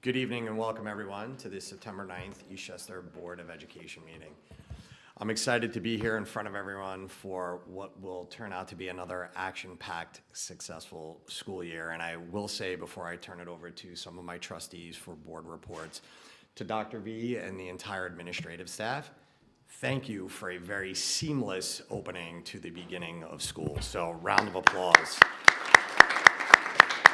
Good evening and welcome everyone to this September 9th Eastchester Board of Education meeting. I'm excited to be here in front of everyone for what will turn out to be another action-packed, successful school year. And I will say before I turn it over to some of my trustees for board reports, to Dr. V and the entire administrative staff, thank you for a very seamless opening to the beginning of school. So round of applause.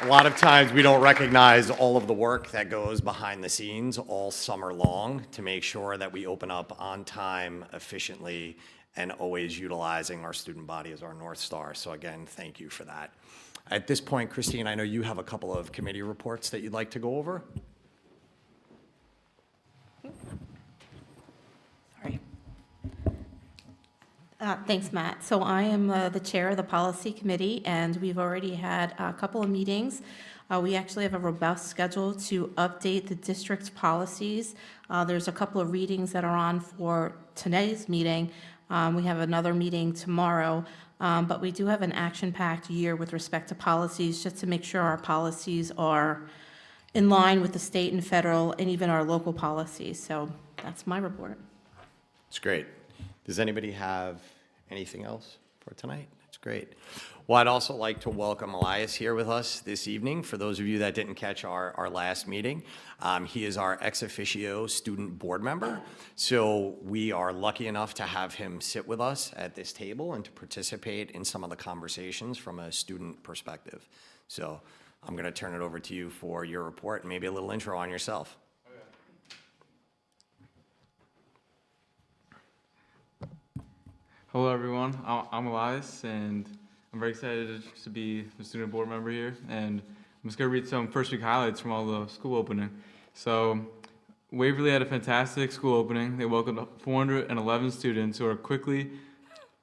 A lot of times we don't recognize all of the work that goes behind the scenes all summer long to make sure that we open up on time, efficiently, and always utilizing our student body as our North Star. So again, thank you for that. At this point, Christine, I know you have a couple of committee reports that you'd like to go over. Sorry. Thanks, Matt. So I am the chair of the policy committee, and we've already had a couple of meetings. We actually have a robust schedule to update the district's policies. There's a couple of readings that are on for today's meeting. We have another meeting tomorrow, but we do have an action-packed year with respect to policies, just to make sure our policies are in line with the state and federal and even our local policies. So that's my report. It's great. Does anybody have anything else for tonight? That's great. Well, I'd also like to welcome Elias here with us this evening. For those of you that didn't catch our last meeting, he is our ex officio student board member. So we are lucky enough to have him sit with us at this table and to participate in some of the conversations from a student perspective. So I'm going to turn it over to you for your report and maybe a little intro on yourself. Hello everyone, I'm Elias and I'm very excited to be the student board member here, and I'm just going to read some first week highlights from all the school opening. So Waverly had a fantastic school opening. They welcomed 411 students who are quickly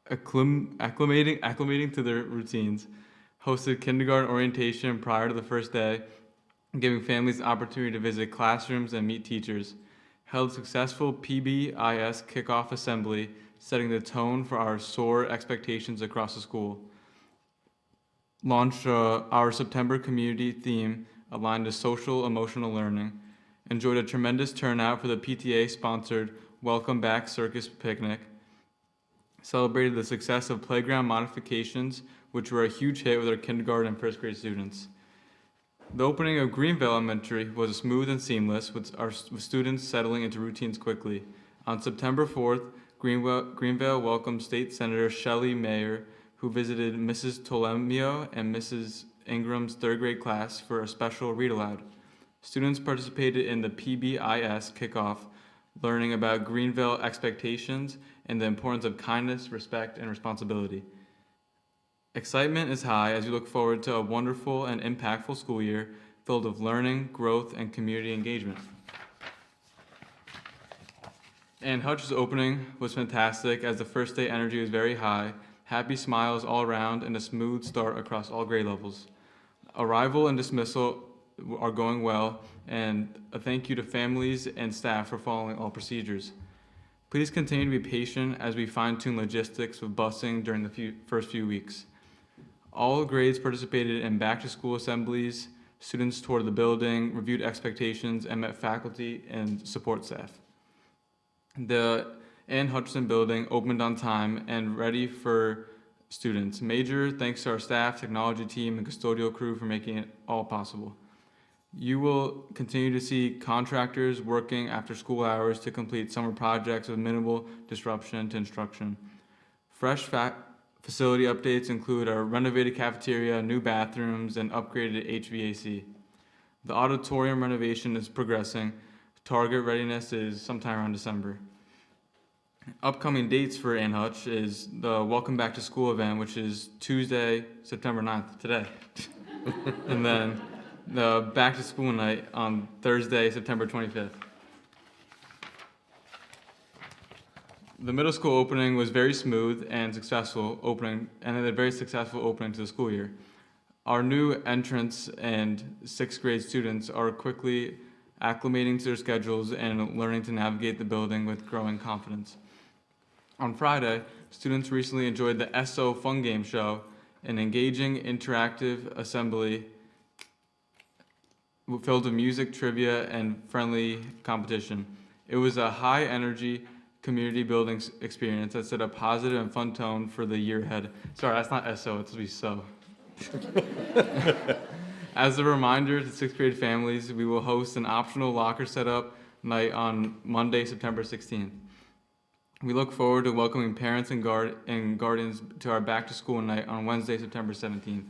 acclimating to their routines, hosted kindergarten orientation prior to the first day, giving families an opportunity to visit classrooms and meet teachers, held successful PBIS kickoff assembly, setting the tone for our SOAR expectations across the school. Launched our September community theme aligned to social emotional learning. Enjoyed a tremendous turnout for the PTA-sponsored Welcome Back Circus Picnic. Celebrated the success of playground modifications, which were a huge hit with our kindergarten and first grade students. The opening of Greenville Elementary was smooth and seamless, with students settling into routines quickly. On September 4th, Greenville welcomed State Senator Shelley Mayer, who visited Mrs. Tolemio and Mrs. Ingram's third grade class for a special read aloud. Students participated in the PBIS kickoff, learning about Greenville expectations and the importance of kindness, respect, and responsibility. Excitement is high as we look forward to a wonderful and impactful school year filled with learning, growth, and community engagement. And Hutch's opening was fantastic as the first day energy was very high, happy smiles all around, and a smooth start across all grade levels. Arrival and dismissal are going well, and a thank you to families and staff for following all procedures. Please continue to be patient as we fine-tune logistics with busing during the first few weeks. All grades participated in back-to-school assemblies, students toured the building, reviewed expectations, and met faculty and support staff. The Ann Hutchinson building opened on time and ready for students. Major thanks to our staff, technology team, and custodial crew for making it all possible. You will continue to see contractors working after school hours to complete summer projects with minimal disruption to instruction. Fresh facility updates include a renovated cafeteria, new bathrooms, and upgraded HVAC. The auditorium renovation is progressing. Target readiness is sometime around December. Upcoming dates for Ann Hutch is the Welcome Back to School event, which is Tuesday, September 9th, today. And then the Back to School night on Thursday, September 25th. The middle school opening was very smooth and successful opening, and a very successful opening to the school year. Our new entrants and sixth grade students are quickly acclimating to their schedules and learning to navigate the building with growing confidence. On Friday, students recently enjoyed the SO Fun Game Show, an engaging interactive assembly filled with music, trivia, and friendly competition. It was a high-energy community building experience that set a positive and fun tone for the year ahead. Sorry, that's not SO, it's supposed to be SO. As a reminder to sixth grade families, we will host an optional locker setup night on Monday, September 16th. We look forward to welcoming parents and guardians to our back-to-school night on Wednesday, September 17th.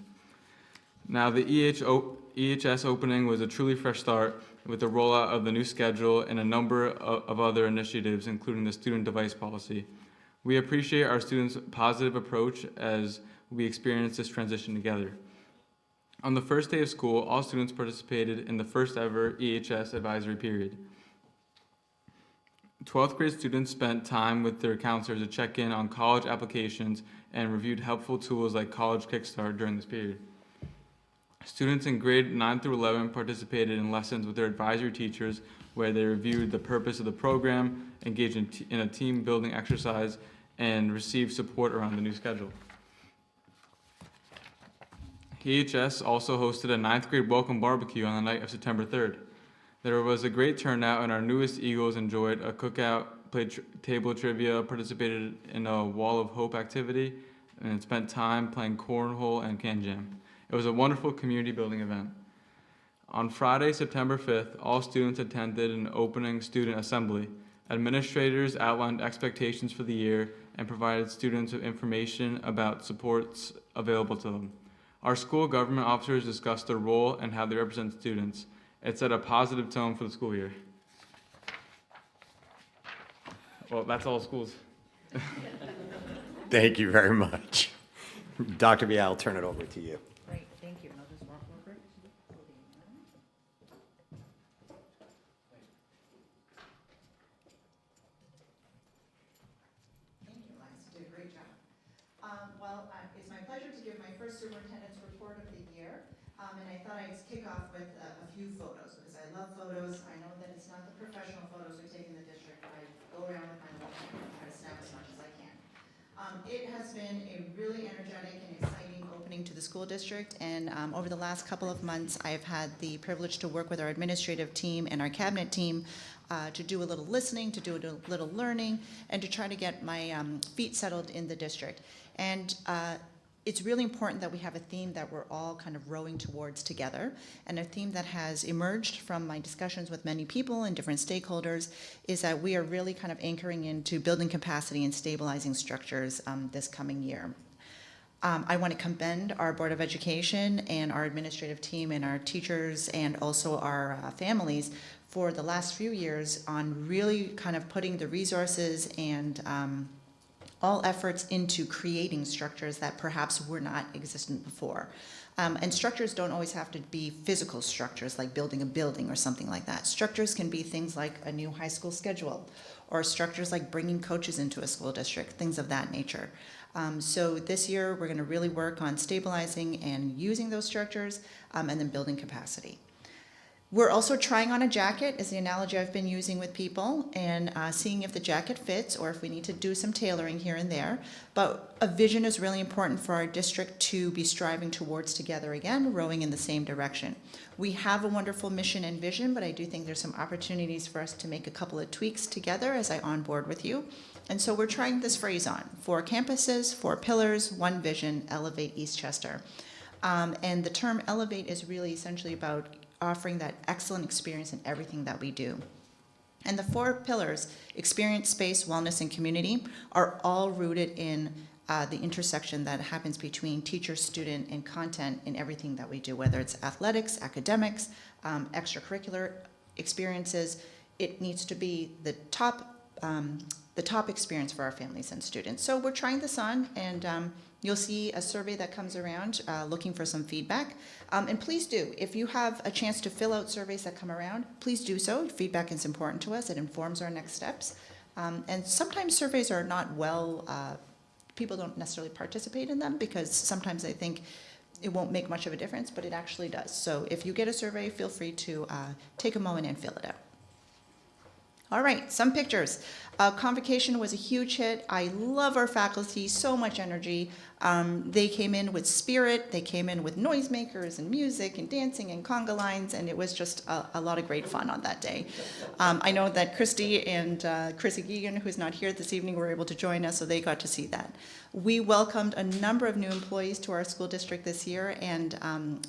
Now, the EHS opening was a truly fresh start with the rollout of the new schedule and a number of other initiatives, including the student device policy. We appreciate our students' positive approach as we experience this transition together. On the first day of school, all students participated in the first ever EHS advisory period. 12th grade students spent time with their counselors to check in on college applications and reviewed helpful tools like College Kickstart during this period. Students in grade 9 through 11 participated in lessons with their advisory teachers where they reviewed the purpose of the program, engaged in a team building exercise, and received support around the new schedule. EHS also hosted a 9th grade welcome barbecue on the night of September 3rd. There was a great turnout and our newest Eagles enjoyed a cookout, played table trivia, participated in a Wall of Hope activity, and spent time playing cornhole and can jam. It was a wonderful community building event. On Friday, September 5th, all students attended an opening student assembly. Administrators outlined expectations for the year and provided students with information about supports available to them. Our school government officers discussed their role and how they represent students. It set a positive tone for the school year. Well, that's all schools. Thank you very much. Dr. Bial, I'll turn it over to you. Great, thank you. And I'll just walk over. Thank you, Elias. You did a great job. It's my pleasure to give my first superintendent's report of the year. And I thought I'd kick off with a few photos because I love photos. I know that it's not the professional photos we take in the district, but I go around with my little camera and try to snap as much as I can. It has been a really energetic and exciting opening to the school district, and over the last couple of months, I've had the privilege to work with our administrative team and our cabinet team to do a little listening, to do a little learning, and to try to get my feet settled in the district. And it's really important that we have a theme that we're all kind of rowing towards together, and a theme that has emerged from my discussions with many people and different stakeholders is that we are really kind of anchoring into building capacity and stabilizing structures this coming year. I want to commend our Board of Education and our administrative team and our teachers and also our families for the last few years on really kind of putting the resources and all efforts into creating structures that perhaps were not existent before. And structures don't always have to be physical structures like building a building or something like that. Structures can be things like a new high school schedule or structures like bringing coaches into a school district, things of that nature. So this year we're going to really work on stabilizing and using those structures and then building capacity. We're also trying on a jacket, is the analogy I've been using with people, and seeing if the jacket fits or if we need to do some tailoring here and there. But a vision is really important for our district to be striving towards together again, rowing in the same direction. We have a wonderful mission and vision, but I do think there's some opportunities for us to make a couple of tweaks together as I onboard with you. And so we're trying this phrase on: 4 campuses, 4 pillars, 1 vision, elevate Eastchester. And the term elevate is really essentially about offering that excellent experience in everything that we do. And the 4 pillars, experience, space, wellness, and community, are all rooted in the intersection that happens between teacher, student, and content in everything that we do, whether it's athletics, academics, extracurricular experiences. It needs to be the top experience for our families and students. So we're trying this on, and you'll see a survey that comes around looking for some feedback. And please do, if you have a chance to fill out surveys that come around, please do so. Feedback is important to us. It informs our next steps. And sometimes surveys are not people don't necessarily participate in them because sometimes they think it won't make much of a difference, but it actually does. So if you get a survey, feel free to take a moment and fill it out. All right, some pictures. Convocation was a huge hit. I love our faculty, so much energy. They came in with spirit, they came in with noisemakers and music and dancing and conga lines, and it was just a lot of great fun on that day. I know that Christy and Chrissy Geegan, who's not here this evening, were able to join us, so they got to see that. We welcomed a number of new employees to our school district this year, and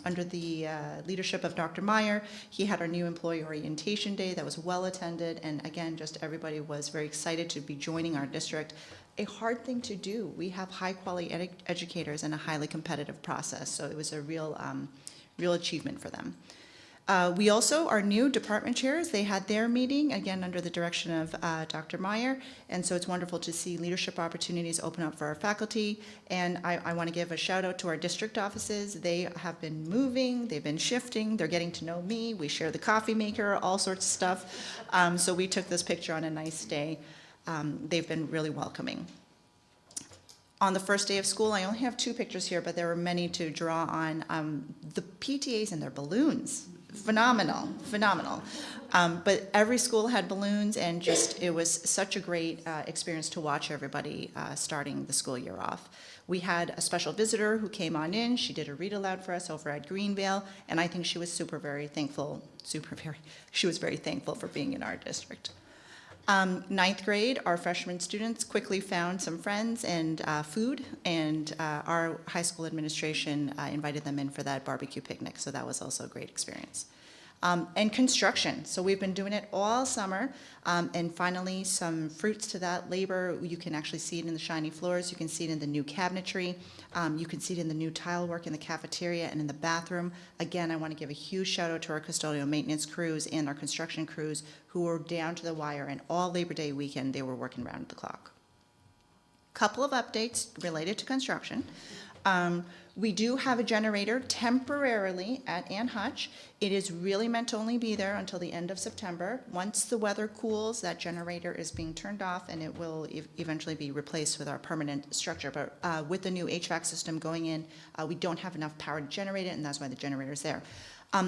under the leadership of Dr. Meyer, he had our new employee orientation day that was well attended, and again, just everybody was very excited to be joining our district. A hard thing to do. We have high-quality educators and a highly competitive process, so it was a real achievement for them. We also, our new department chairs, they had their meeting, again, under the direction of Dr. Meyer, and so it's wonderful to see leadership opportunities open up for our faculty, and I want to give a shout out to our district offices. They have been moving, they've been shifting, they're getting to know me, we share the coffee maker, all sorts of stuff, so we took this picture on a nice day. They've been really welcoming. On the first day of school, I only have 2 pictures here, but there were many to draw on. The PTAs and their balloons, phenomenal. But every school had balloons, and just it was such a great experience to watch everybody starting the school year off. We had a special visitor who came on in. She did a read aloud for us over at Greenvale, and I think she was very thankful for being in our district. 9th grade, our freshman students quickly found some friends and food, and our high school administration invited them in for that barbecue picnic, so that was also a great experience. And construction, so we've been doing it all summer, and finally some fruits to that labor. You can actually see it in the shiny floors, you can see it in the new cabinetry, you can see it in the new tile work in the cafeteria and in the bathroom. Again, I want to give a huge shout out to our custodial maintenance crews and our construction crews who were down to the wire, and all Labor Day weekend they were working round the clock. Couple of updates related to construction. We do have a generator temporarily at Ann Hutch. It is really meant to only be there until the end of September. Once the weather cools, that generator is being turned off, and it will eventually be replaced with our permanent structure. But with the new HVAC system going in, we don't have enough power to generate it, and that's why the generator is there.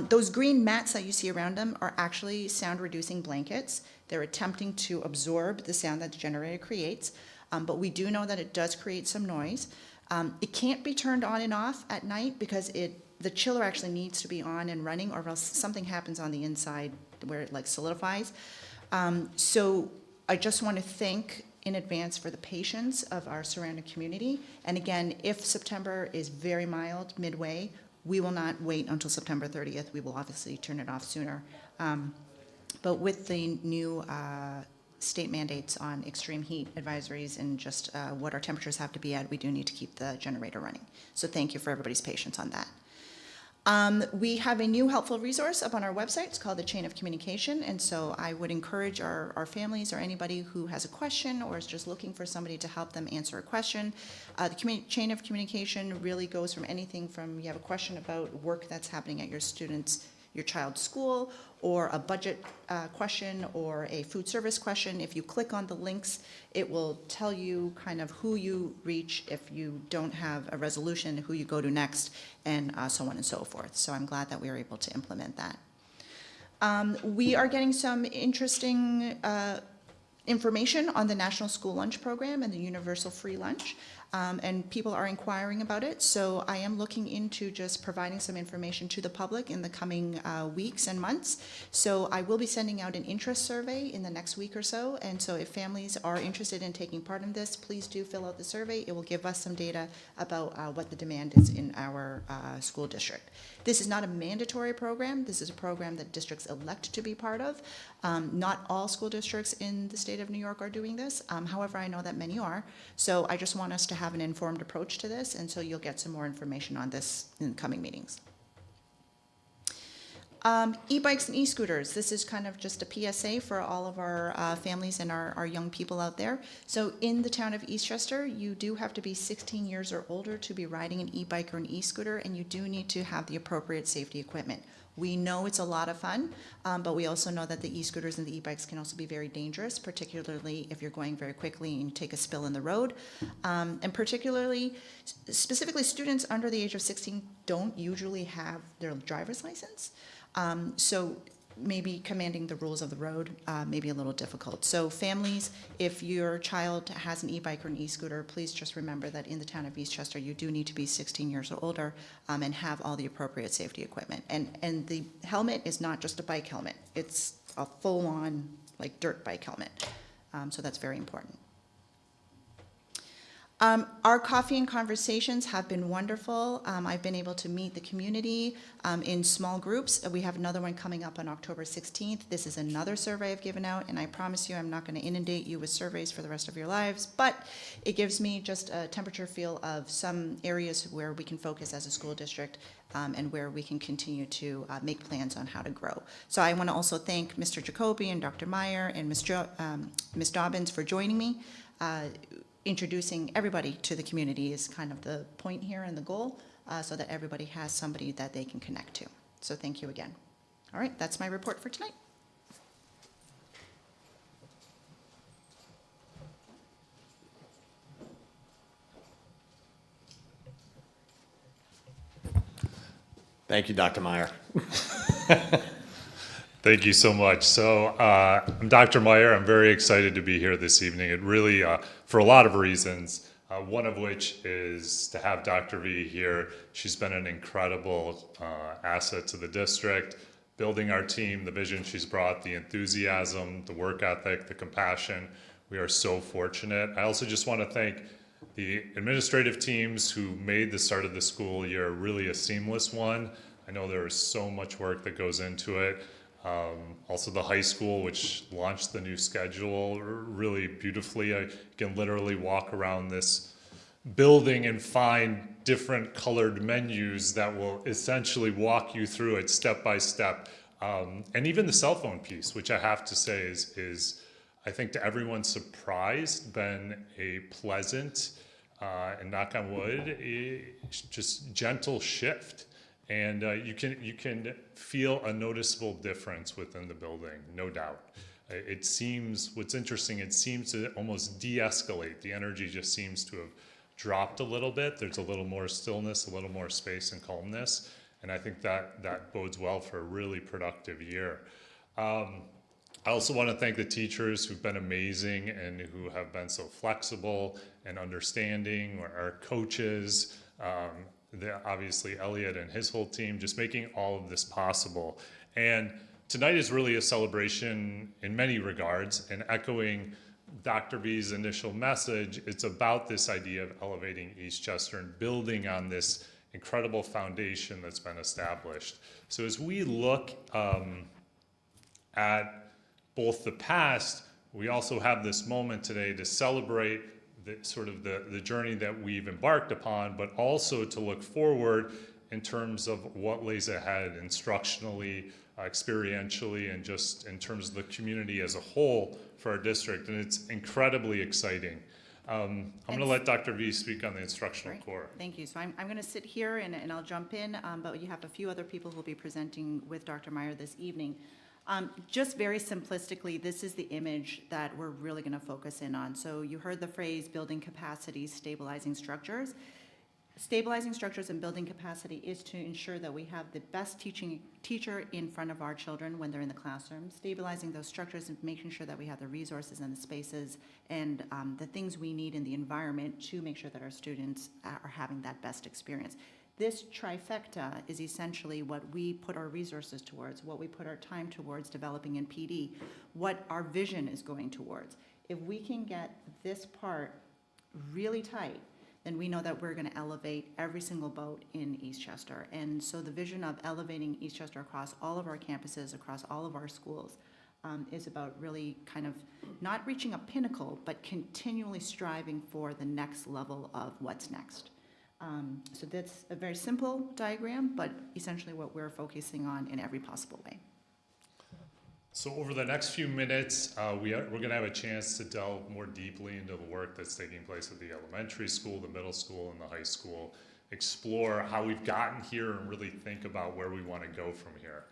Those green mats that you see around them are actually sound-reducing blankets. They're attempting to absorb the sound that the generator creates, but we do know that it does create some noise. It can't be turned on and off at night because the chiller actually needs to be on and running, or else something happens on the inside where it like solidifies. So I just want to thank in advance for the patience of our surrounding community. And again, if September is very mild midway, we will not wait until September 30th. We will obviously turn it off sooner. But with the new state mandates on extreme heat advisories and just what our temperatures have to be at, we do need to keep the generator running. So thank you for everybody's patience on that. We have a new helpful resource up on our website. It's called the Chain of Communication, and so I would encourage our families or anybody who has a question or is just looking for somebody to help them answer a question. The Chain of Communication really goes from anything from you have a question about work that's happening at your child's school, or a budget question, or a food service question. If you click on the links, it will tell you kind of who you reach if you don't have a resolution, who you go to next, and so on and so forth. So I'm glad that we were able to implement that. We are getting some interesting information on the National School Lunch Program and the Universal Free Lunch. And people are inquiring about it, so I am looking into just providing some information to the public in the coming weeks and months. So I will be sending out an interest survey in the next week or so, and so if families are interested in taking part in this, please do fill out the survey. It will give us some data about what the demand is in our school district. This is not a mandatory program. This is a program that districts elect to be part of. Not all school districts in the state of New York are doing this. However, I know that many are. So I just want us to have an informed approach to this, and so you'll get some more information on this in coming meetings. E-bikes and e-scooters. This is kind of just a PSA for all of our families and our young people out there. So in the town of Eastchester, you do have to be 16 years or older to be riding an e-bike or an e-scooter, and you do need to have the appropriate safety equipment. We know it's a lot of fun, but we also know that the e-scooters and the e-bikes can also be very dangerous, particularly if you're going very quickly and you take a spill in the road. And specifically students under the age of 16 don't usually have their driver's license. So maybe commanding the rules of the road may be a little difficult. So families, if your child has an e-bike or an e-scooter, please just remember that in the town of Eastchester, you do need to be 16 years or older and have all the appropriate safety equipment. And the helmet is not just a bike helmet. It's a full-on, like, dirt bike helmet. So that's very important. Our coffee and conversations have been wonderful. I've been able to meet the community in small groups. We have another one coming up on October 16th. This is another survey I've given out, and I promise you I'm not going to inundate you with surveys for the rest of your lives, but it gives me just a temperature feel of some areas where we can focus as a school district and where we can continue to make plans on how to grow. So I want to also thank Mr. Jacoby and Dr. Meyer and Ms. Dobbins for joining me. Introducing everybody to the community is kind of the point here and the goal, so that everybody has somebody that they can connect to. So thank you again. All right, that's my report for tonight. Thank you, Dr. Meyer. Thank you so much. So I'm Dr. Meyer. I'm very excited to be here this evening. It really, for a lot of reasons, one of which is to have Dr. V here. She's been an incredible asset to the district, building our team, the vision she's brought, the enthusiasm, the work ethic, the compassion. We are so fortunate. I also just want to thank the administrative teams who made the start of the school year really a seamless one. I know there is so much work that goes into it. Also the high school, which launched the new schedule really beautifully. I can literally walk around this building and find different colored menus that will essentially walk you through it step by step. And even the cell phone piece, which I have to say is I think to everyone's surprise, been a pleasant, and knock on wood, just gentle shift. And you can feel a noticeable difference within the building, no doubt. It seems, what's interesting, it seems to almost de-escalate. The energy just seems to have dropped a little bit. There's a little more stillness, a little more space and calmness. And I think that bodes well for a really productive year. I also want to thank the teachers who've been amazing and who have been so flexible and understanding, our coaches, obviously Elliot and his whole team, just making all of this possible. And tonight is really a celebration in many regards, and echoing Dr. V's initial message, it's about this idea of elevating Eastchester and building on this incredible foundation that's been established. So as we look at both the past, we also have this moment today to celebrate the journey that we've embarked upon, but also to look forward in terms of what lays ahead instructionally, experientially, and just in terms of the community as a whole for our district. And it's incredibly exciting. I'm going to let Dr. V speak on the instructional core. Thank you. So I'm going to sit here and I'll jump in, but you have a few other people who will be presenting with Dr. Meyer this evening. Just very simplistically, this is the image that we're really going to focus in on. So you heard the phrase building capacity, stabilizing structures. Stabilizing structures and building capacity is to ensure that we have the best teacher in front of our children when they're in the classroom. Stabilizing those structures and making sure that we have the resources and the spaces and the things we need in the environment to make sure that our students are having that best experience. This trifecta is essentially what we put our resources towards, what we put our time towards developing in PD, what our vision is going towards. If we can get this part really tight, then we know that we're going to elevate every single boat in Eastchester. And so the vision of elevating Eastchester across all of our campuses, across all of our schools, is about really kind of not reaching a pinnacle, but continually striving for the next level of what's next. So that's a very simple diagram, but essentially what we're focusing on in every possible way. So over the next few minutes, we're going to have a chance to delve more deeply into the work that's taking place at the elementary school, the middle school, and the high school, explore how we've gotten here and really think about where we want to go from here.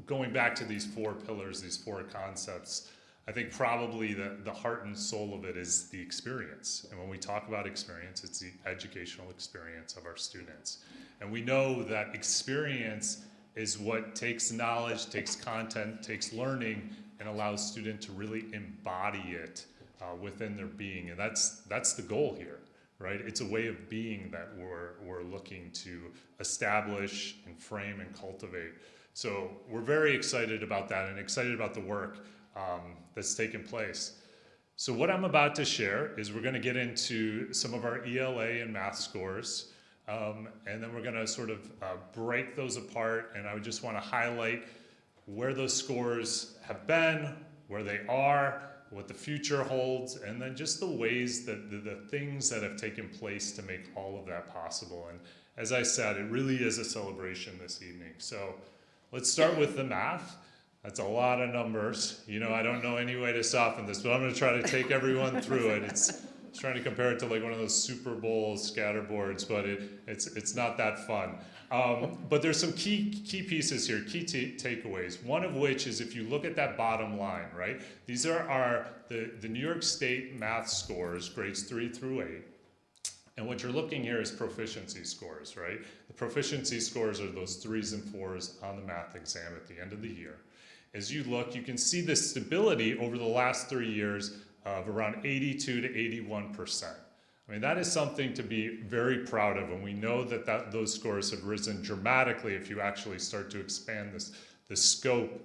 Going back to these four pillars, these four concepts, I think probably the heart and soul of it is the experience. And when we talk about experience, it's the educational experience of our students. And we know that experience is what takes knowledge, takes content, takes learning, and allows students to really embody it within their being. And that's the goal here, right? It's a way of being that we're looking to establish and frame and cultivate. So we're very excited about that and excited about the work that's taken place. So what I'm about to share is we're going to get into some of our ELA and math scores, and then we're going to sort of break those apart, and I would just want to highlight where those scores have been, where they are, what the future holds, and then just the ways that the things that have taken place to make all of that possible. And as I said, it really is a celebration this evening. So let's start with the math. That's a lot of numbers. You know, I don't know any way to soften this, but I'm going to try to take everyone through it. It's trying to compare it to like one of those Super Bowl scatterboards, but it's not that fun. But there's some key pieces here, key takeaways. One of which is if you look at that bottom line, right? These are the New York State math scores, grades 3 through 8. And what you're looking here is proficiency scores, right? The proficiency scores are those 3s and 4s on the math exam at the end of the year. As you look, you can see the stability over the last 3 years of around 82 to 81%. I mean, that is something to be very proud of, and we know that those scores have risen dramatically if you actually start to expand the scope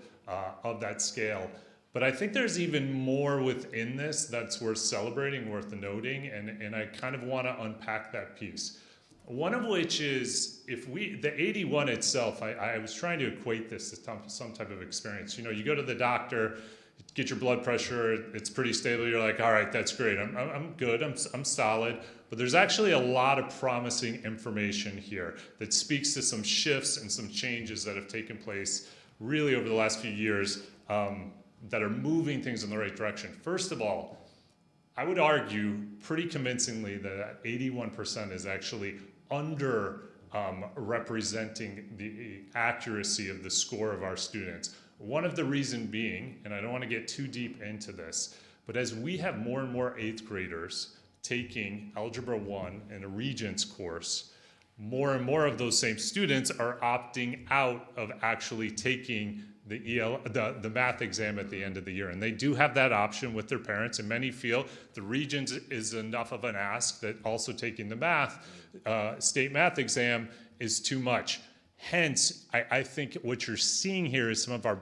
of that scale. But I think there's even more within this that's worth celebrating, worth noting, and I kind of want to unpack that piece. One of which is the 81 itself, I was trying to equate this to some type of experience. You know, you go to the doctor, get your blood pressure, it's pretty stable, you're like, all right, that's great, I'm good, I'm solid. But there's actually a lot of promising information here that speaks to some shifts and some changes that have taken place really over the last few years that are moving things in the right direction. First of all, I would argue pretty convincingly that 81% is actually under representing the accuracy of the score of our students. One of the reasons being, and I don't want to get too deep into this, but as we have more and more 8th graders taking Algebra 1 in a Regents course, more and more of those same students are opting out of actually taking the math exam at the end of the year. And they do have that option with their parents, and many feel the Regents is enough of an ask that also taking the state math exam is too much. Hence, I think what you're seeing here is some of our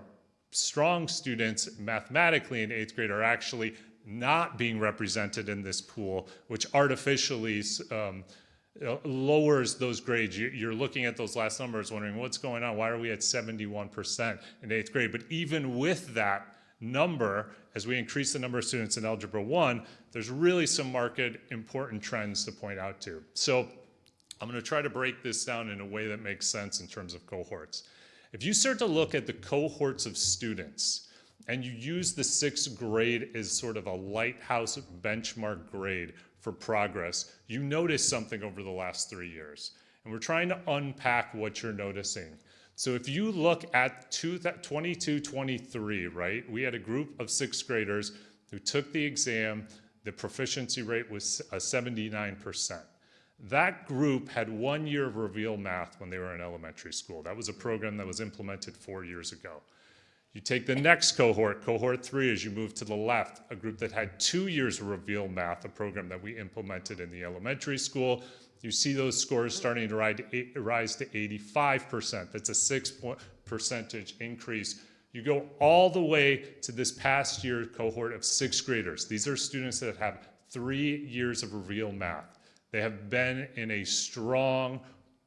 strong students mathematically in 8th grade are actually not being represented in this pool, which artificially lowers those grades. You're looking at those last numbers wondering what's going on, why are we at 71% in 8th grade? But even with that number, as we increase the number of students in Algebra 1, there's really some marked important trends to point out to. So I'm going to try to break this down in a way that makes sense in terms of cohorts. If you start to look at the cohorts of students and you use the 6th grade as sort of a lighthouse benchmark grade for progress, you notice something over the last 3 years. And we're trying to unpack what you're noticing. So if you look at 22-23, right, we had a group of 6th graders who took the exam. The proficiency rate was 79%. That group had 1 year of Reveal Math when they were in elementary school. That was a program that was implemented 4 years ago. You take the next cohort, cohort 3, as you move to the left, a group that had 2 years of Reveal Math, a program that we implemented in the elementary school. You see those scores starting to rise to 85%. That's a 6% increase. You go all the way to this past year cohort of 6th graders. These are students that have 3 years of Reveal Math. They have been in a strong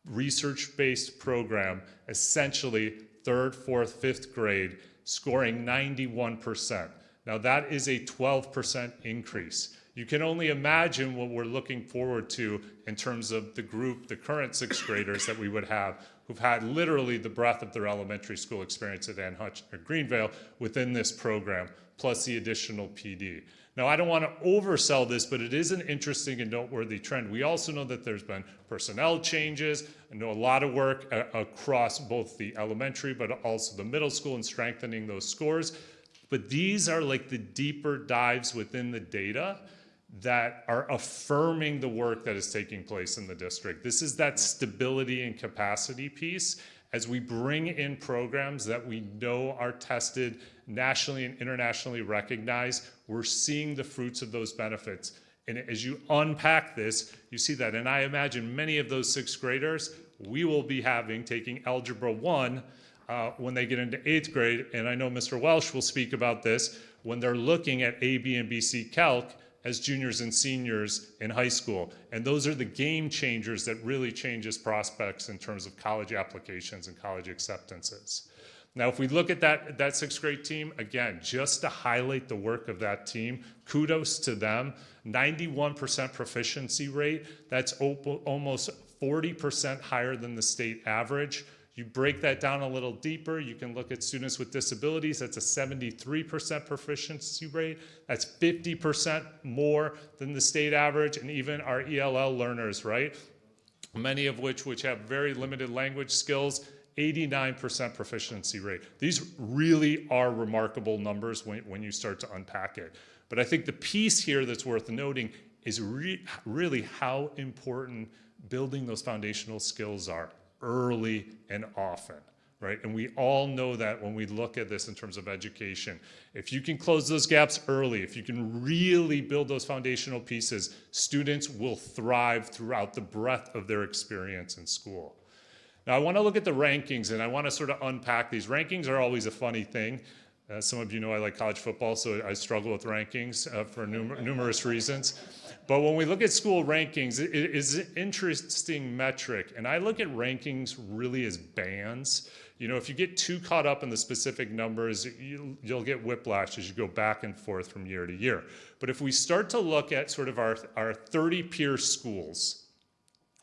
research-based program, essentially 3rd, 4th, 5th grade, scoring 91%. Now that is a 12% increase. You can only imagine what we're looking forward to in terms of the group, the current 6th graders that we would have, who've had literally the breadth of their elementary school experience at Ann Hutch or Greenvale within this program, plus the additional PD. Now, I don't want to oversell this, but it is an interesting and noteworthy trend. We also know that there's been personnel changes. I know a lot of work across both the elementary, but also the middle school in strengthening those scores. But these are like the deeper dives within the data that are affirming the work that is taking place in the district. This is that stability and capacity piece. as we bring in programs that we know are tested, nationally and internationally recognized, we're seeing the fruits of those benefits. And as you unpack this, you see that. And I imagine many of those sixth graders we will be taking Algebra 1 when they get into 8th grade. And I know Mr. Welsh will speak about this when they're looking at A, B, and BC Calc as juniors and seniors in high school. And those are the game changers that really changes prospects in terms of college applications and college acceptances. Now, if we look at that sixth grade team, again, just to highlight the work of that team, kudos to them. 91% proficiency rate, that's almost 40% higher than the state average. You break that down a little deeper, you can look at students with disabilities, that's a 73% proficiency rate. That's 50% more than the state average, and even our ELL learners, right? Many of which have very limited language skills, 89% proficiency rate. These really are remarkable numbers when you start to unpack it. But I think the piece here that's worth noting is really how important building those foundational skills are early and often, right? And we all know that when we look at this in terms of education. If you can close those gaps early, if you can really build those foundational pieces, students will thrive throughout the breadth of their experience in school. Now, I want to look at the rankings, and I want to sort of unpack these. Rankings are always a funny thing. Some of you know I like college football, so I struggle with rankings for numerous reasons. But when we look at school rankings, it is an interesting metric. And I look at rankings really as bands. You know, if you get too caught up in the specific numbers, you'll get whiplash as you go back and forth from year to year. But if we start to look at sort of our 30 peer schools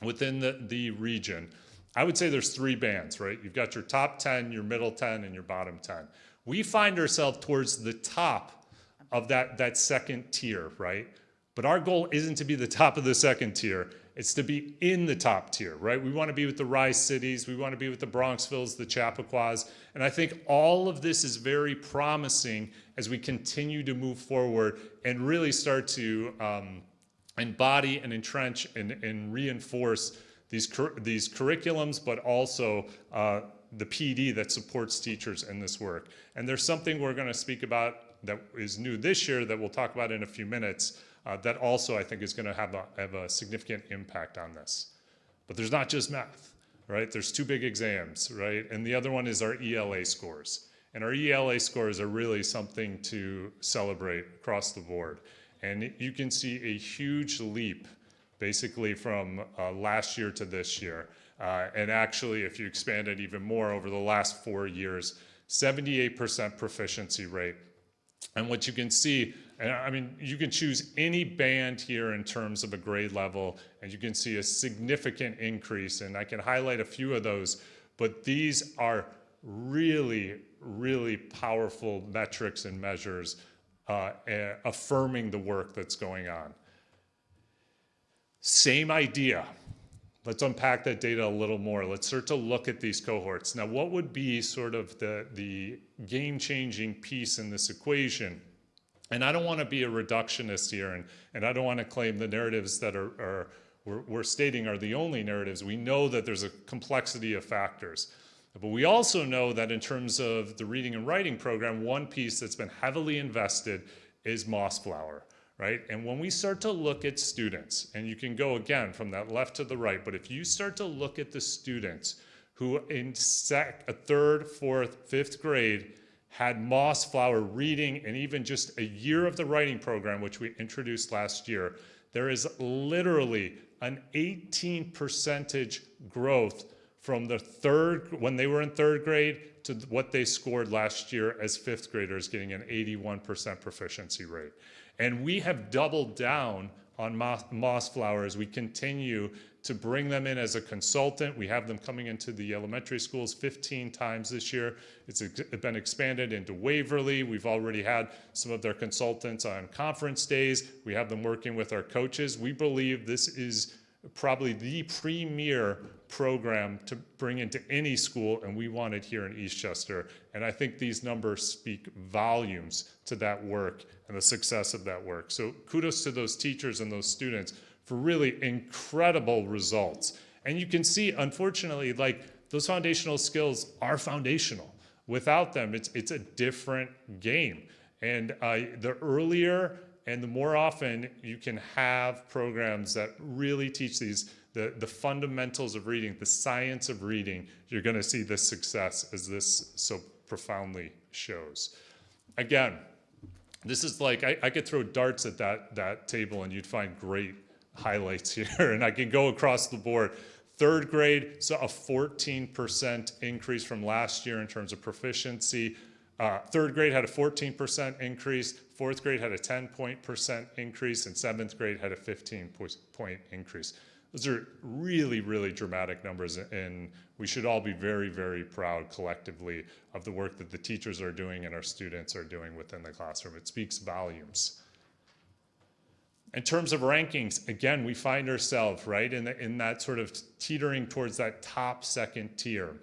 within the region, I would say there's 3 bands, right? You've got your top 10, your middle 10, and your bottom 10. We find ourselves towards the top of that second tier, right? But our goal isn't to be the top of the second tier. It's to be in the top tier, right? We want to be with the Rise Cities. We want to be with the Bronxvilles, the Chappaqua. And I think all of this is very promising as we continue to move forward and really start to embody and entrench and reinforce these curriculums, but also the PD that supports teachers in this work. And there's something we're going to speak about that is new this year that we'll talk about in a few minutes that also I think is going to have a significant impact on this. But there's not just math, right? There's 2 big exams, right? And the other one is our ELA scores. And our ELA scores are really something to celebrate across the board. And you can see a huge leap basically from last year to this year. And actually, if you expand it even more over the last 4 years, 78% proficiency rate. And what you can see, and I mean, you can choose any band here in terms of a grade level, and you can see a significant increase. And I can highlight a few of those, but these are really, really powerful metrics and measures affirming the work that's going on. Same idea. Let's unpack that data a little more. Let's start to look at these cohorts. Now, what would be sort of the game-changing piece in this equation? And I don't want to be a reductionist here, and I don't want to claim the narratives that we're stating are the only narratives. We know that there's a complexity of factors. But we also know that in terms of the reading and writing program, one piece that's been heavily invested is Mossflower. Right? And when we start to look at students, and you can go again from that left to the right, but if you start to look at the students who in 3rd, 4th, 5th grade had Mossflower reading and even just a year of the writing program, which we introduced last year, there is literally an 18% growth from when they were in 3rd grade to what they scored last year as 5th graders, getting an 81% proficiency rate. And we have doubled down on Mossflower as we continue to bring them in as a consultant. We have them coming into the elementary schools 15 times this year. It's been expanded into Waverly. We've already had some of their consultants on conference days. We have them working with our coaches. We believe this is probably the premier program to bring into any school, and we want it here in Eastchester. And I think these numbers speak volumes to that work and the success of that work. So kudos to those teachers and those students for really incredible results. And you can see, unfortunately, like those foundational skills are foundational. Without them, it's a different game. And the earlier and the more often you can have programs that really teach the fundamentals of reading, the science of reading, you're going to see this success as this so profoundly shows. Again, this is like, I could throw darts at that table and you'd find great highlights here, and I can go across the board. Third grade saw a 14% increase from last year in terms of proficiency. Third grade had a 14% increase, fourth grade had a 10% increase, and seventh grade had a 15-point increase. Those are really, really dramatic numbers, and we should all be very, very proud collectively of the work that the teachers are doing and our students are doing within the classroom. It speaks volumes. In terms of rankings, again, we find ourselves right in that sort of teetering towards that top second tier.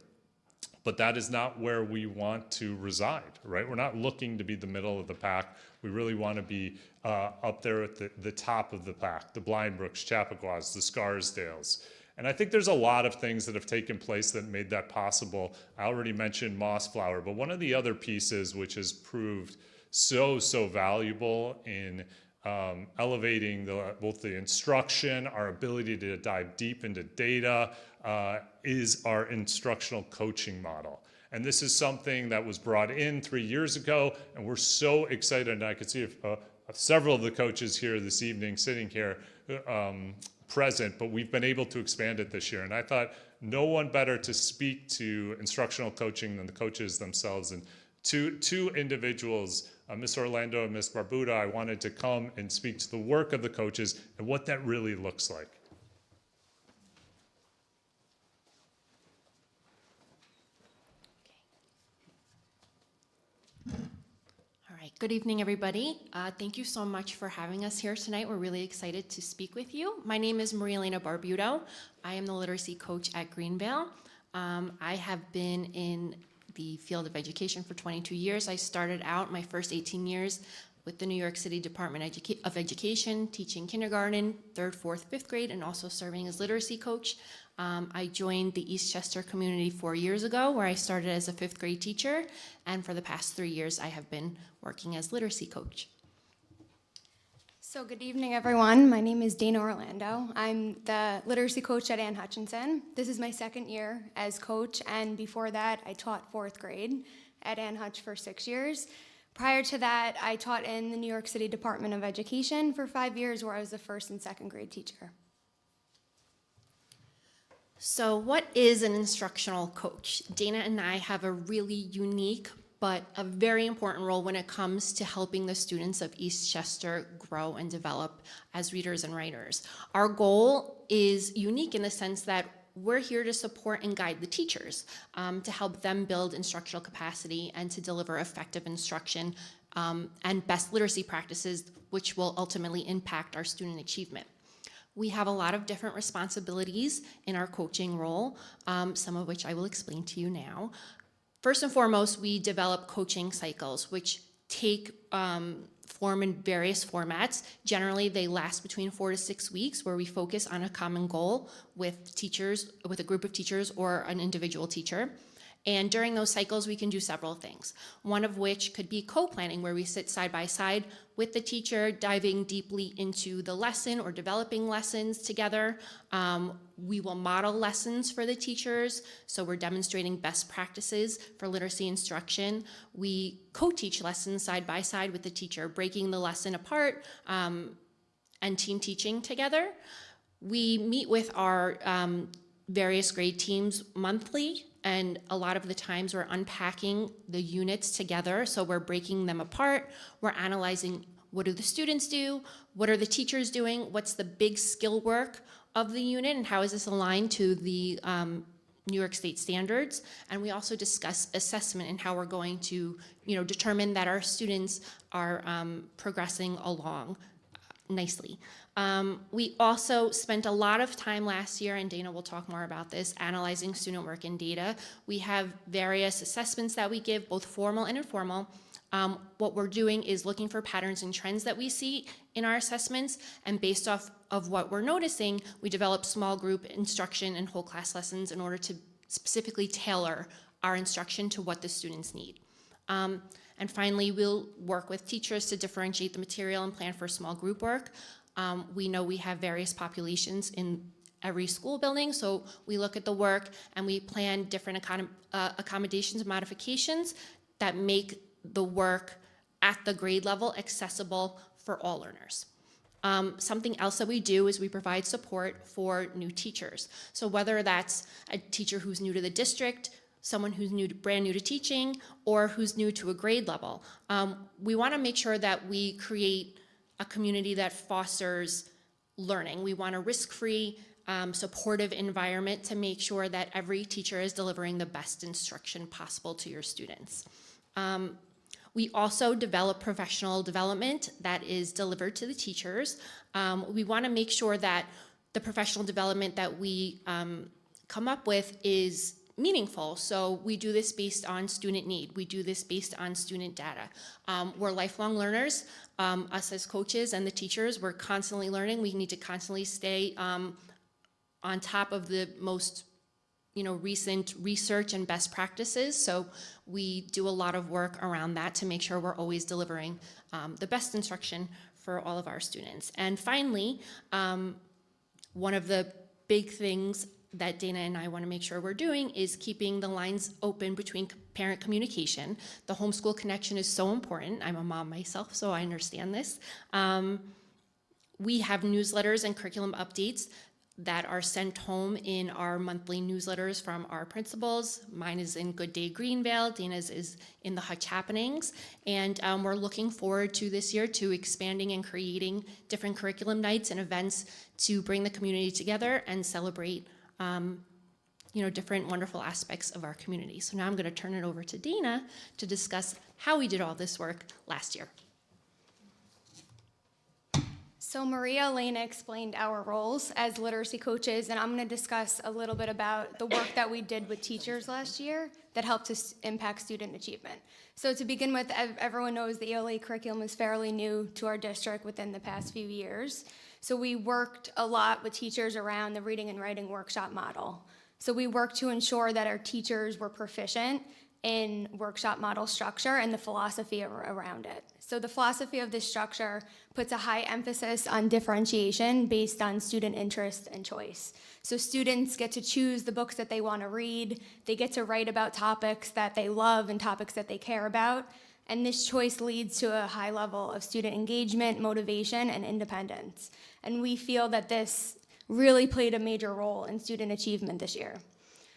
But that is not where we want to reside, right? We're not looking to be the middle of the pack. We really want to be up there at the top of the pack, the Blindbrooks, Chappaqua, the Scarsdales. And I think there's a lot of things that have taken place that made that possible. I already mentioned Mossflower, but one of the other pieces which has proved so valuable in elevating both the instruction, our ability to dive deep into data, is our instructional coaching model. And this is something that was brought in 3 years ago, and we're so excited, and I could see several of the coaches here this evening sitting here present, but we've been able to expand it this year. And I thought no one better to speak to instructional coaching than the coaches themselves. And two individuals, Ms. Orlando and Ms. Barbuda, I wanted to come and speak to the work of the coaches and what that really looks like. All right, good evening, everybody. Thank you so much for having us here tonight. We're really excited to speak with you. My name is Maria Elena Barbudo. I am the literacy coach at Greenvale. I have been in the field of education for 22 years. I started out my first 18 years with the New York City Department of Education, teaching kindergarten, 3rd, 4th, 5th grade, and also serving as literacy coach. I joined the Eastchester community 4 years ago, where I started as a 5th grade teacher, and for the past 3 years, I have been working as literacy coach. So good evening, everyone. My name is Dana Orlando. I'm the literacy coach at Ann Hutchinson. This is my 2nd year as coach, and before that, I taught 4th grade at Ann Hutch for 6 years. Prior to that, I taught in the New York City Department of Education for 5 years, where I was the 1st and 2nd grade teacher. So what is an instructional coach? Dana and I have a really unique but a very important role when it comes to helping the students of Eastchester grow and develop as readers and writers. Our goal is unique in the sense that we're here to support and guide the teachers to help them build instructional capacity and to deliver effective instruction and best literacy practices, which will ultimately impact our student achievement. We have a lot of different responsibilities in our coaching role, some of which I will explain to you now. First and foremost, we develop coaching cycles, which take form in various formats. Generally, they last between 4 to 6 weeks, where we focus on a common goal with teachers, with a group of teachers or an individual teacher. And during those cycles, we can do several things. One of which could be co-planning, where we sit side by side with the teacher, diving deeply into the lesson or developing lessons together. We will model lessons for the teachers, so we're demonstrating best practices for literacy instruction. We co-teach lessons side by side with the teacher, breaking the lesson apart and team teaching together. We meet with our various grade teams monthly, and a lot of the times we're unpacking the units together. So we're breaking them apart. We're analyzing, what do the students do? What are the teachers doing? What's the big skill work of the unit, and how is this aligned to the New York State standards? And we also discuss assessment and how we're going to, determine that our students are progressing along nicely. We also spent a lot of time last year, and Dana will talk more about this, analyzing student work and data. We have various assessments that we give, both formal and informal. What we're doing is looking for patterns and trends that we see in our assessments, and based off of what we're noticing, we develop small group instruction and whole class lessons in order to specifically tailor our instruction to what the students need. And finally, we'll work with teachers to differentiate the material and plan for small group work. We know we have various populations in every school building, so we look at the work and we plan different accommodations and modifications that make the work at the grade level accessible for all learners. Something else that we do is we provide support for new teachers. So whether that's a teacher who's new to the district, someone who's brand new to teaching, or who's new to a grade level, we want to make sure that we create a community that fosters learning. We want a risk-free, supportive environment to make sure that every teacher is delivering the best instruction possible to your students. We also develop professional development that is delivered to the teachers. We want to make sure that the professional development that we come up with is meaningful. So we do this based on student need. We do this based on student data. We're lifelong learners. Us as coaches and the teachers, we're constantly learning. We need to constantly stay on top of the most recent research and best practices. So we do a lot of work around that to make sure we're always delivering the best instruction for all of our students. And finally, one of the big things that Dana and I want to make sure we're doing is keeping the lines open between parent communication. The homeschool connection is so important. I'm a mom myself, so I understand this. We have newsletters and curriculum updates that are sent home in our monthly newsletters from our principals. Mine is in Good Day Greenvale, Dana's is in the Hutch Happenings, and we're looking forward to this year to expanding and creating different curriculum nights and events to bring the community together and celebrate different wonderful aspects of our community. So now I'm going to turn it over to Dana to discuss how we did all this work last year. So Maria Elena explained our roles as literacy coaches, and I'm going to discuss a little bit about the work that we did with teachers last year that helped us impact student achievement. So to begin with, everyone knows the ELA curriculum is fairly new to our district within the past few years. So we worked a lot with teachers around the reading and writing workshop model. So we worked to ensure that our teachers were proficient in workshop model structure and the philosophy around it. So the philosophy of this structure puts a high emphasis on differentiation based on student interest and choice. So students get to choose the books that they want to read, they get to write about topics that they love and topics that they care about, and this choice leads to a high level of student engagement, motivation, and independence. And we feel that this really played a major role in student achievement this year.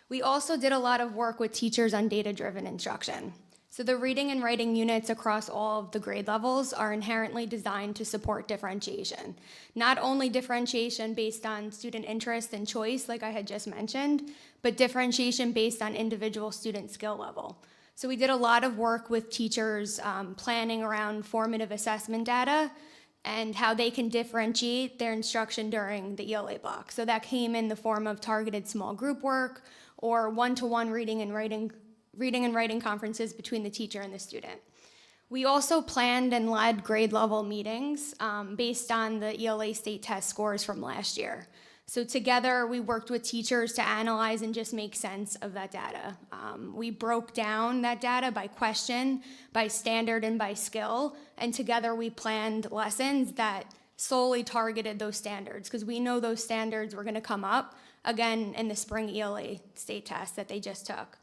We also did a lot of work with teachers on data-driven instruction. So the reading and writing units across all of the grade levels are inherently designed to support differentiation. Not only differentiation based on student interest and choice, like I had just mentioned, but differentiation based on individual student skill level. So we did a lot of work with teachers planning around formative assessment data and how they can differentiate their instruction during the ELA block. So that came in the form of targeted small group work or one-to-one reading and writing conferences between the teacher and the student. We also planned and led grade level meetings based on the ELA state test scores from last year. So together we worked with teachers to analyze and just make sense of that data. We broke down that data by question, by standard, and by skill, and together we planned lessons that solely targeted those standards because we know those standards were going to come up again in the spring ELA state test that they just took.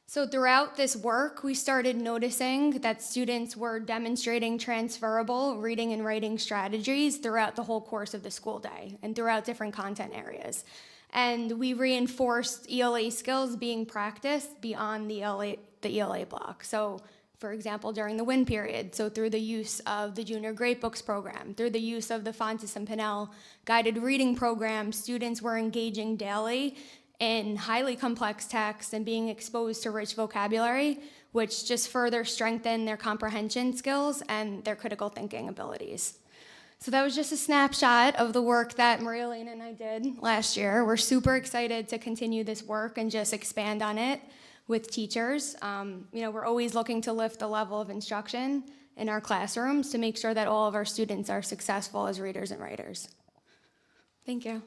So throughout this work, we started noticing that students were demonstrating transferable reading and writing strategies throughout the whole course of the school day and throughout different content areas. And we reinforced ELA skills being practiced beyond the ELA block. So for example, during the WIN period, so through the use of the Junior Great Books program, through the use of the Fontes and Pinnell guided reading program, students were engaging daily in highly complex texts and being exposed to rich vocabulary, which just further strengthened their comprehension skills and their critical thinking abilities. So that was just a snapshot of the work that Maria Elena and I did last year. We're super excited to continue this work and just expand on it with teachers. We're always looking to lift the level of instruction in our classrooms to make sure that all of our students are successful as readers and writers. Thank you.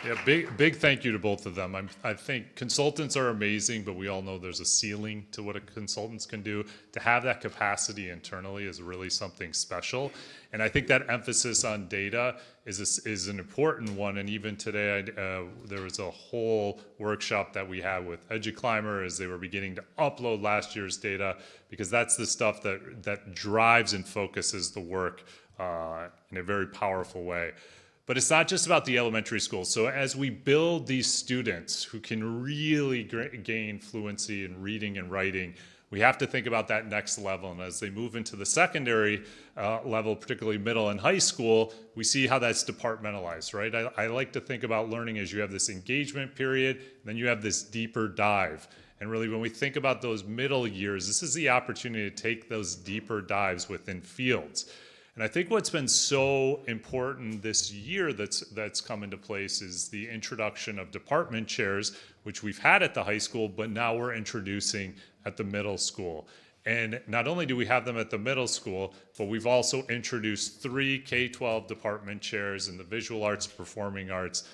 Yeah, big thank you to both of them. I think consultants are amazing, but we all know there's a ceiling to what a consultants can do. To have that capacity internally is really something special. And I think that emphasis on data is an important one. And even today, there was a whole workshop that we had with EduClimber as they were beginning to upload last year's data, because that's the stuff that drives and focuses the work in a very powerful way. But it's not just about the elementary school. So as we build these students who can really gain fluency in reading and writing, we have to think about that next level. And as they move into the secondary level, particularly middle and high school, we see how that's departmentalized, right? I like to think about learning as you have this engagement period, then you have this deeper dive. And really, when we think about those middle years, this is the opportunity to take those deeper dives within fields. And I think what's been so important this year that's come into place is the introduction of department chairs, which we've had at the high school, but now we're introducing at the middle school. And not only do we have them at the middle school, but we've also introduced 3 K-12 department chairs in the visual arts, performing arts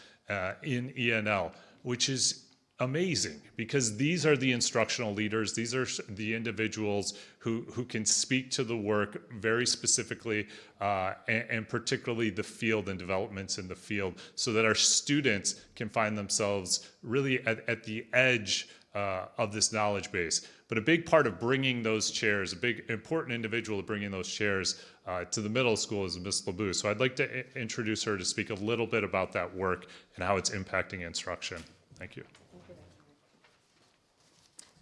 in ENL, which is amazing, because these are the instructional leaders. These are the individuals who can speak to the work very specifically, and particularly the field and developments in the field, so that our students can find themselves really at the edge of this knowledge base. But a big part of bringing those chairs, a big important individual of bringing those chairs to the middle school is Ms. LeBou. So I'd like to introduce her to speak a little bit about that work and how it's impacting instruction. Thank you.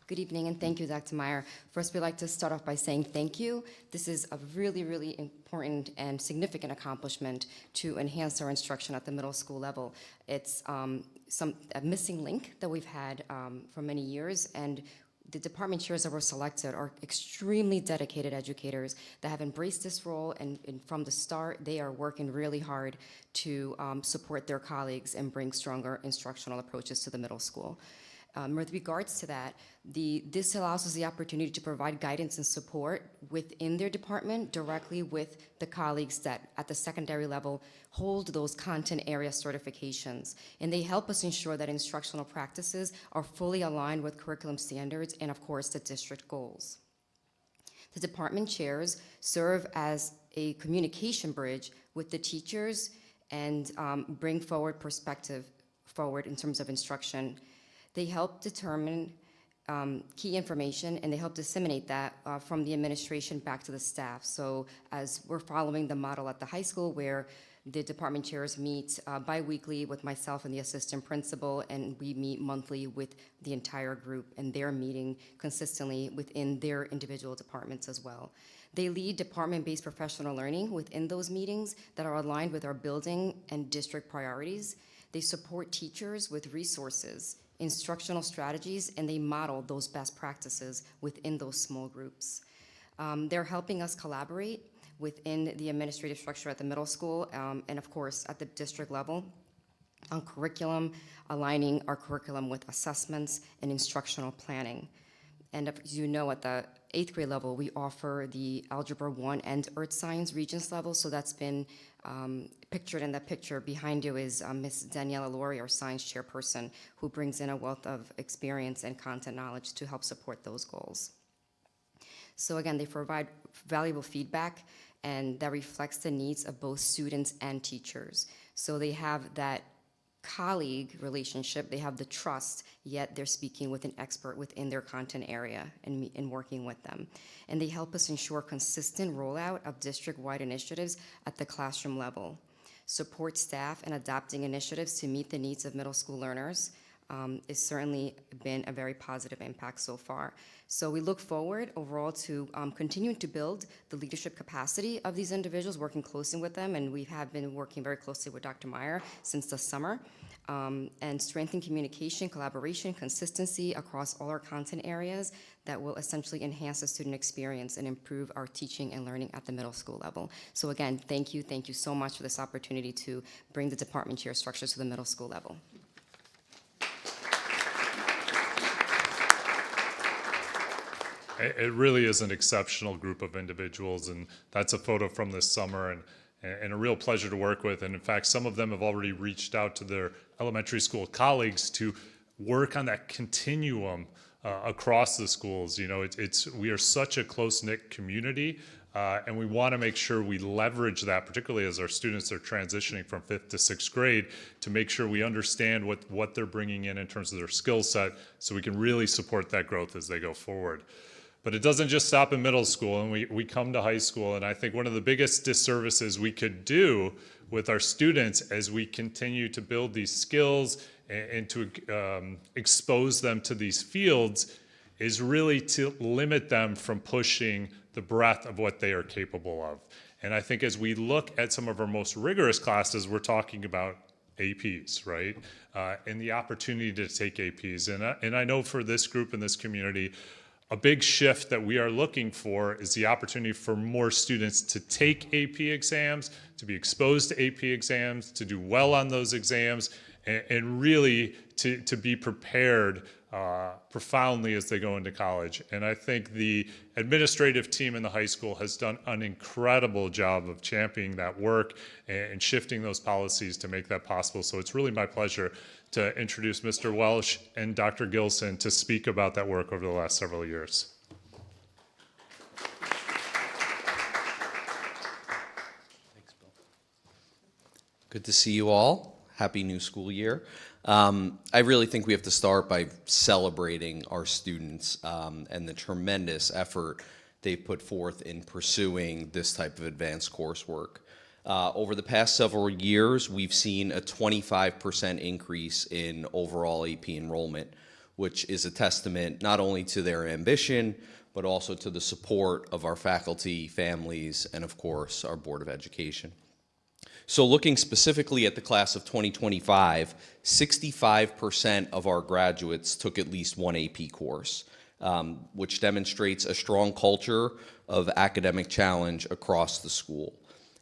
Good evening, and thank you, Dr. Meyer. First, we'd like to start off by saying thank you. This is a really, really important and significant accomplishment to enhance our instruction at the middle school level. It's a missing link that we've had for many years, and the department chairs that were selected are extremely dedicated educators that have embraced this role, and from the start, they are working really hard to support their colleagues and bring stronger instructional approaches to the middle school. With regards to that, this allows us the opportunity to provide guidance and support within their department directly with the colleagues that at the secondary level hold those content area certifications. And they help us ensure that instructional practices are fully aligned with curriculum standards and, of course, the district goals. The department chairs serve as a communication bridge with the teachers and bring perspective forward in terms of instruction. They help determine key information, and they help disseminate that from the administration back to the staff. So as we're following the model at the high school, where the department chairs meet bi-weekly with myself and the assistant principal, and we meet monthly with the entire group, and they're meeting consistently within their individual departments as well. They lead department-based professional learning within those meetings that are aligned with our building and district priorities. They support teachers with resources, instructional strategies, and they model those best practices within those small groups. They're helping us collaborate within the administrative structure at the middle school, and of course at the district level on curriculum, aligning our curriculum with assessments and instructional planning. And as you know, at the 8th grade level, we offer the Algebra 1 and Earth Science Regents level, so that's been pictured in that picture. Behind you is Ms. Daniela Laurie, our science chairperson, who brings in a wealth of experience and content knowledge to help support those goals. So again, they provide valuable feedback, and that reflects the needs of both students and teachers. So they have that colleague relationship, they have the trust, yet they're speaking with an expert within their content area and working with them. And they help us ensure consistent rollout of district-wide initiatives at the classroom level, support staff in adopting initiatives to meet the needs of middle school learners. It's certainly been a very positive impact so far. So we look forward overall to continuing to build the leadership capacity of these individuals, working closely with them, and we have been working very closely with Dr. Meyer since the summer, and strengthen communication, collaboration, consistency across all our content areas that will essentially enhance the student experience and improve our teaching and learning at the middle school level. So again, thank you so much for this opportunity to bring the department chair structures to the middle school level. It really is an exceptional group of individuals, and that's a photo from this summer. and a real pleasure to work with. And in fact, some of them have already reached out to their elementary school colleagues to work on that continuum across the schools. You know, we are such a close-knit community, and we want to make sure we leverage that, particularly as our students are transitioning from 5th to 6th grade, to make sure we understand what they're bringing in terms of their skill set, so we can really support that growth as they go forward. But it doesn't just stop in middle school, and we come to high school, and I think one of the biggest disservices we could do with our students as we continue to build these skills and to expose them to these fields is really to limit them from pushing the breadth of what they are capable of. And I think as we look at some of our most rigorous classes, we're talking about APs, right? And the opportunity to take APs. And I know for this group in this community, a big shift that we are looking for is the opportunity for more students to take AP exams, to be exposed to AP exams, to do well on those exams, and really to be prepared profoundly as they go into college. And I think the administrative team in the high school has done an incredible job of championing that work and shifting those policies to make that possible. So it's really my pleasure to introduce Mr. Welsh and Dr. Gilson to speak about that work over the last several years. Good to see you all. Happy new school year. I really think we have to start by celebrating our students and the tremendous effort they've put forth in pursuing this type of advanced coursework. Over the past several years, we've seen a 25% increase in overall AP enrollment, which is a testament not only to their ambition, but also to the support of our faculty, families, and of course, our Board of Education. So looking specifically at the class of 2025, 65% of our graduates took at least one AP course, which demonstrates a strong culture of academic challenge across the school.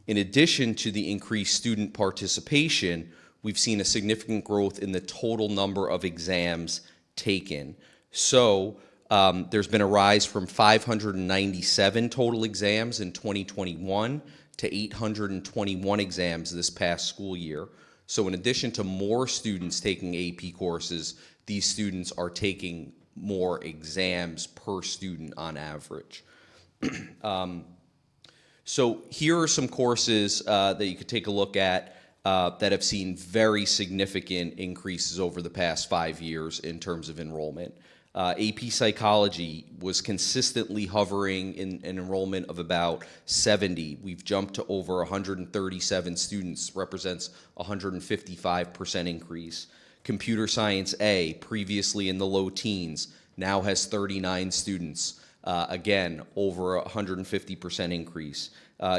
In addition to the increased student participation, we've seen a significant growth in the total number of exams taken. So there's been a rise from 597 total exams in 2021 to 821 exams this past school year. So in addition to more students taking AP courses, these students are taking more exams per student on average. So here are some courses that you could take a look at that have seen very significant increases over the past 5 years in terms of enrollment. AP Psychology was consistently hovering in an enrollment of about 70. We've jumped to over 137 students, represents 155% increase. Computer Science A, previously in the low teens, now has 39 students. Again, over 150% increase.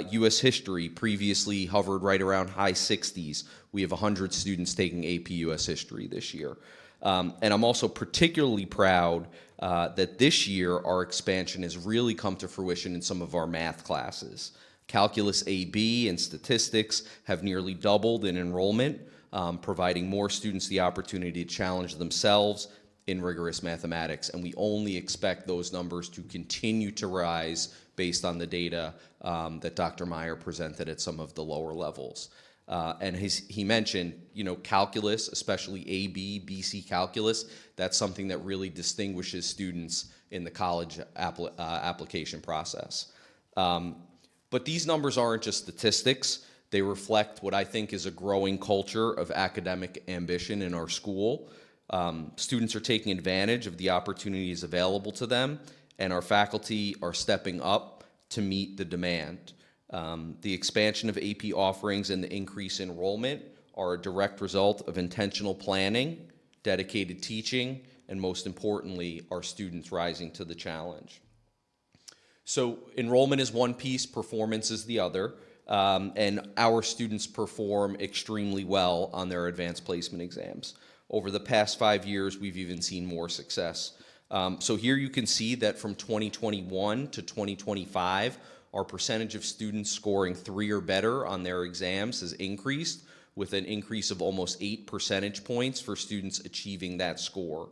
U.S. History previously hovered right around high 60s. We have 100 students taking AP U.S. History this year. And I'm also particularly proud that this year our expansion has really come to fruition in some of our math classes. Calculus AB and statistics have nearly doubled in enrollment, providing more students the opportunity to challenge themselves in rigorous mathematics, and we only expect those numbers to continue to rise based on the data that Dr. Meyer presented at some of the lower levels. And he mentioned, you know, calculus, especially AB, BC calculus, that's something that really distinguishes students in the college application process. But these numbers aren't just statistics. They reflect what I think is a growing culture of academic ambition in our school. Students are taking advantage of the opportunities available to them, and our faculty are stepping up to meet the demand. The expansion of AP offerings and the increase in enrollment are a direct result of intentional planning, dedicated teaching, and most importantly, our students rising to the challenge. So enrollment is one piece, performance is the other, and our students perform extremely well on their advanced placement exams. Over the past 5 years, we've even seen more success. So here you can see that from 2021 to 2025, our percentage of students scoring 3 or better on their exams has increased, with an increase of almost 8 percentage points for students achieving that score.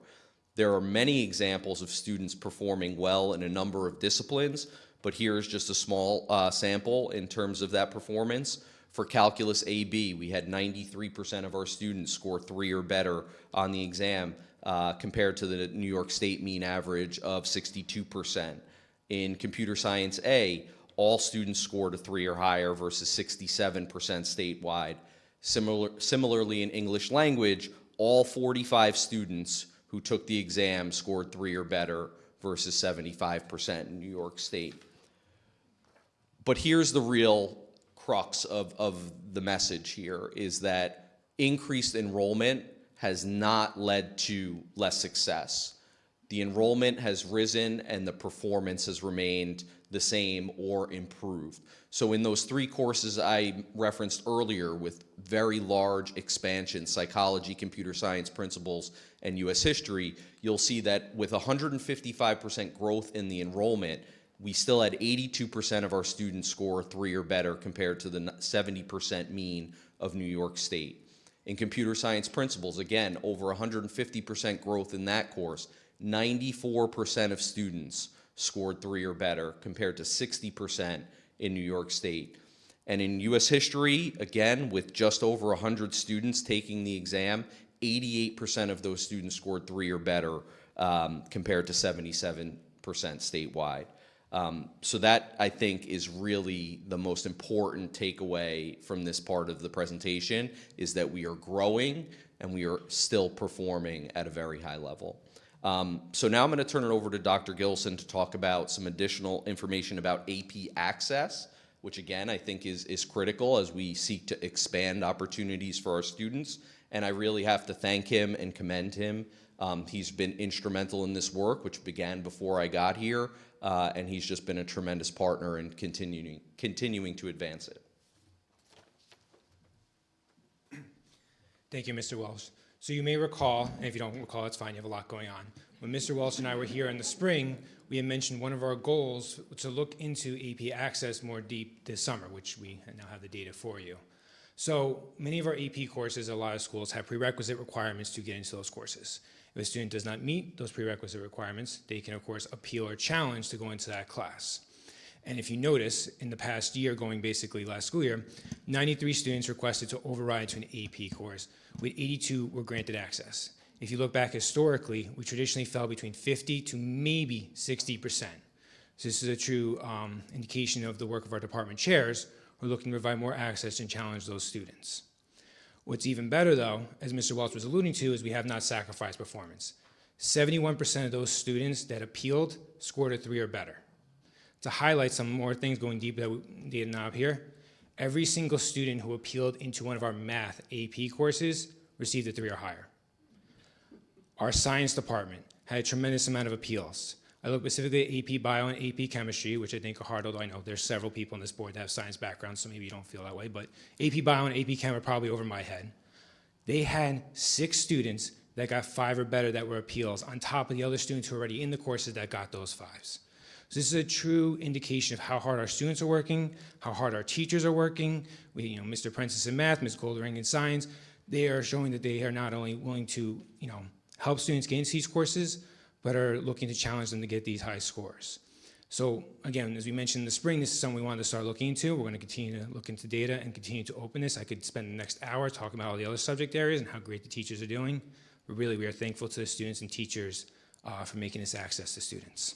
There are many examples of students performing well in a number of disciplines, but here is just a small sample in terms of that performance. For Calculus AB, we had 93% of our students score 3 or better on the exam, compared to the New York State mean average of 62%. In Computer Science A, all students scored a 3 or higher versus 67% statewide. Similarly, in English language, all 45 students who took the exam scored 3 or better versus 75% in New York State. But here's the real crux of the message here, is that increased enrollment has not led to less success. The enrollment has risen and the performance has remained the same or improved. So in those 3 courses I referenced earlier with very large expansion, psychology, computer science principles, and US history, you'll see that with 155% growth in the enrollment, we still had 82% of our students score 3 or better compared to the 70% mean of New York State. In computer science principles, again, over 150% growth in that course, 94% of students scored 3 or better compared to 60% in New York State. And in US history, again, with just over 100 students taking the exam, 88% of those students scored 3 or better compared to 77% statewide. So that, I think, is really the most important takeaway from this part of the presentation, is that we are growing and we are still performing at a very high level. So now I'm going to turn it over to Dr. Gilson to talk about some additional information about AP Access, which again I think is critical as we seek to expand opportunities for our students. And I really have to thank him and commend him. He's been instrumental in this work, which began before I got here, and he's just been a tremendous partner in continuing to advance it. Thank you, Mr. Welsh. So you may recall, and if you don't recall, it's fine, you have a lot going on. When Mr. Welsh and I were here in the spring, we had mentioned one of our goals to look into AP Access more deep this summer, which we now have the data for you. So many of our AP courses, a lot of schools have prerequisite requirements to get into those courses. If a student does not meet those prerequisite requirements, they can, of course, appeal or challenge to go into that class. And if you notice, in the past year, going basically last school year, 93 students requested to override to an AP course, with 82 were granted access. If you look back historically, we traditionally fell between 50 to maybe 60%. So this is a true indication of the work of our department chairs, who are looking to provide more access and challenge those students. What's even better, though, as Mr. Welch was alluding to, is we have not sacrificed performance. 71% of those students that appealed scored a 3 or better. To highlight some more things going deep that we did not up here, every single student who appealed into one of our math AP courses received a 3 or higher. Our science department had a tremendous amount of appeals. I look specifically at AP Bio and AP Chemistry, which I think are hard, although I know there's several people on this board that have science backgrounds, so maybe you don't feel that way, but AP Bio and AP Chem are probably over my head. They had 6 students that got 5 or better that were appeals, on top of the other students who were already in the courses that got those 5s. So this is a true indication of how hard our students are working, how hard our teachers are working. Mr. Prentice in math, Ms. Goldering in science, they are showing that they are not only willing to, help students get into these courses, but are looking to challenge them to get these high scores. So again, as we mentioned in the spring, this is something we wanted to start looking into. We're going to continue to look into data and continue to open this. I could spend the next hour talking about all the other subject areas and how great the teachers are doing. But really, we are thankful to the students and teachers for making this access to students.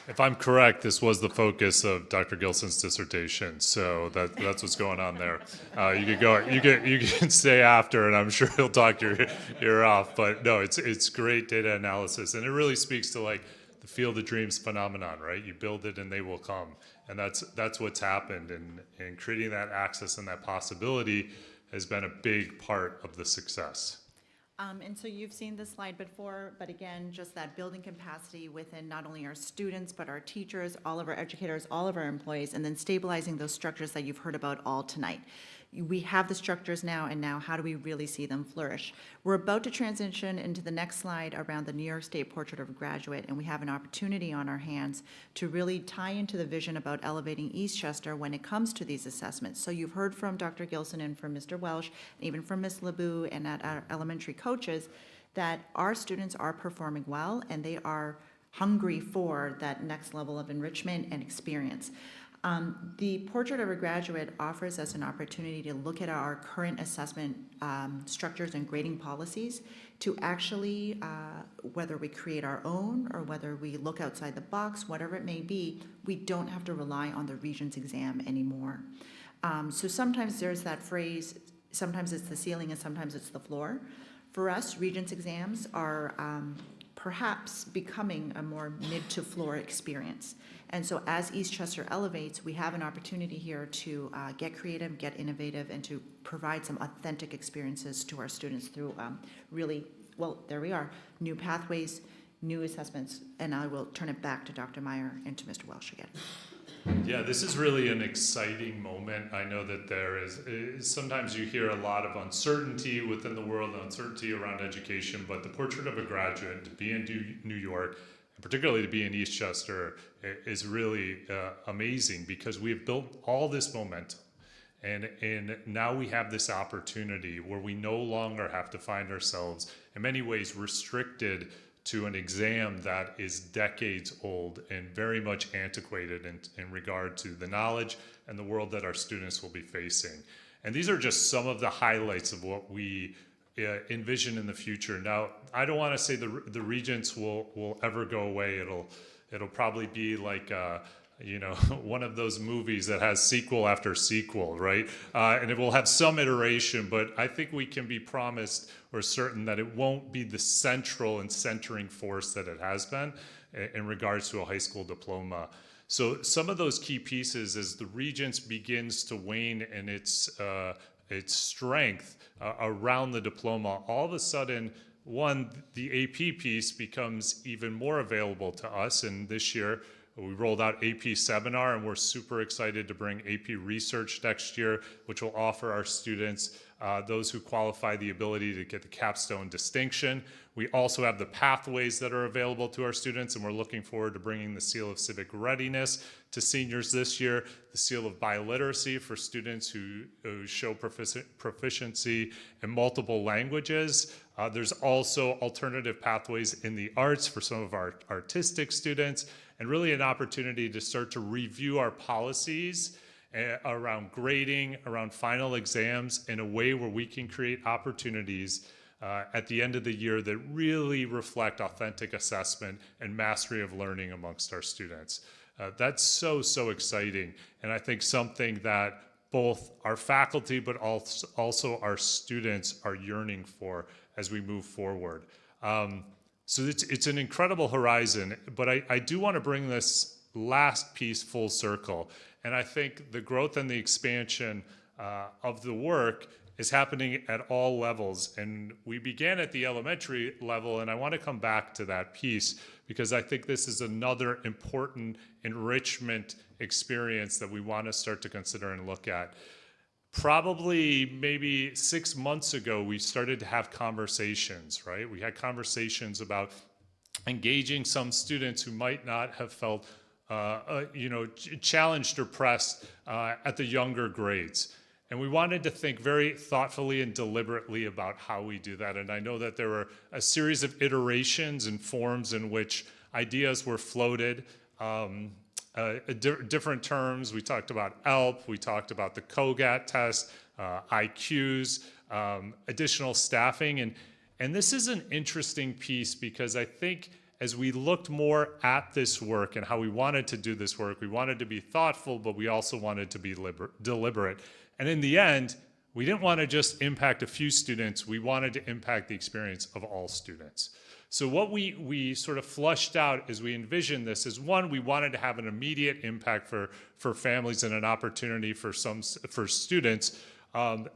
If I'm correct, this was the focus of Dr. Gilson's dissertation, so that's what's going on there. You could go, you can stay after, and I'm sure he'll talk your ear off. But no, it's great data analysis, and it really speaks to like the field of dreams phenomenon, right? You build it, and they will come, and that's what's happened. And creating that access and that possibility has been a big part of the success. And so you've seen this slide before, but again, just that building capacity within not only our students, but our teachers, all of our educators, all of our employees, and then stabilizing those structures that you've heard about all tonight. We have the structures now, and now how do we really see them flourish? We're about to transition into the next slide around the New York State Portrait of a Graduate, and we have an opportunity on our hands to really tie into the vision about elevating Eastchester when it comes to these assessments. So you've heard from Dr. Gilson and from Mr. Welsh, and even from Ms. LeBou and at our elementary coaches, that our students are performing well, and they are hungry for that next level of enrichment and experience. The Portrait of a Graduate offers us an opportunity to look at our current assessment structures and grading policies to actually, whether we create our own or whether we look outside the box, whatever it may be, we don't have to rely on the Regents exam anymore. So sometimes there's that phrase, sometimes it's the ceiling and sometimes it's the floor. For us, Regents exams are perhaps becoming a more mid to floor experience. And so as East Chester elevates, we have an opportunity here to get creative, get innovative, and to provide some authentic experiences to our students through really, well, there we are, new pathways, new assessments, and I will turn it back to Dr. Meyer and to Mr. Welsh again. Yeah, this is really an exciting moment. I know that there is, sometimes you hear a lot of uncertainty within the world, uncertainty around education, but the Portrait of a Graduate, to be in New York, and particularly to be in East Chester, is really amazing because we have built all this momentum. And now we have this opportunity where we no longer have to find ourselves in many ways restricted to an exam that is decades old and very much antiquated in regard to the knowledge and the world that our students will be facing. And these are just some of the highlights of what we envision in the future. Now, I don't want to say the Regents will ever go away. It'll probably be like one of those movies that has sequel after sequel, right? And it will have some iteration, but I think we can be promised or certain that it won't be the central and centering force that it has been in regards to a high school diploma. So some of those key pieces, as the Regents begins to wane in its strength around the diploma, all of a sudden, one, the AP piece becomes even more available to us. And this year, we rolled out AP Seminar, and we're super excited to bring AP Research next year, which will offer our students, those who qualify, the ability to get the capstone distinction. We also have the pathways that are available to our students, and we're looking forward to bringing the Seal of Civic Readiness to seniors this year, the Seal of Biliteracy for students who show proficiency in multiple languages. There's also alternative pathways in the arts for some of our artistic students, and really an opportunity to start to review our policies around grading, around final exams in a way where we can create opportunities at the end of the year that really reflect authentic assessment and mastery of learning amongst our students. That's so exciting, and I think something that both our faculty but also our students are yearning for as we move forward. So it's an incredible horizon, but I do want to bring this last piece full circle. And I think the growth and the expansion of the work is happening at all levels. And we began at the elementary level, and I want to come back to that piece because I think this is another important enrichment experience that we want to start to consider and look at. Probably maybe 6 months ago, we started to have conversations, right? We had conversations about engaging some students who might not have felt, challenged or pressed at the younger grades. And we wanted to think very thoughtfully and deliberately about how we do that. And I know that there were a series of iterations and forms in which ideas were floated. Different terms. We talked about ELP, we talked about the COGAT test, IQs, additional staffing. And this is an interesting piece because I think as we looked more at this work and how we wanted to do this work, we wanted to be thoughtful, but we also wanted to be deliberate. And in the end, we didn't want to just impact a few students, we wanted to impact the experience of all students. So what we sort of flushed out as we envisioned this is, one, we wanted to have an immediate impact for families and an opportunity for students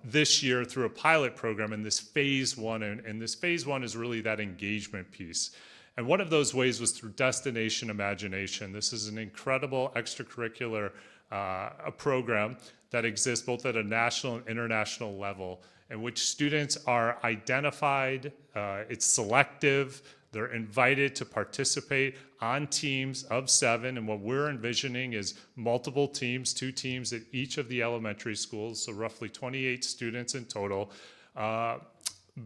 this year through a pilot program in this phase one. And this phase one is really that engagement piece. And one of those ways was through Destination Imagination. This is an incredible extracurricular program that exists both at a national and international level, in which students are identified, it's selective, they're invited to participate on teams of 7, and what we're envisioning is multiple teams, 2 teams at each of the elementary schools, so roughly 28 students in total,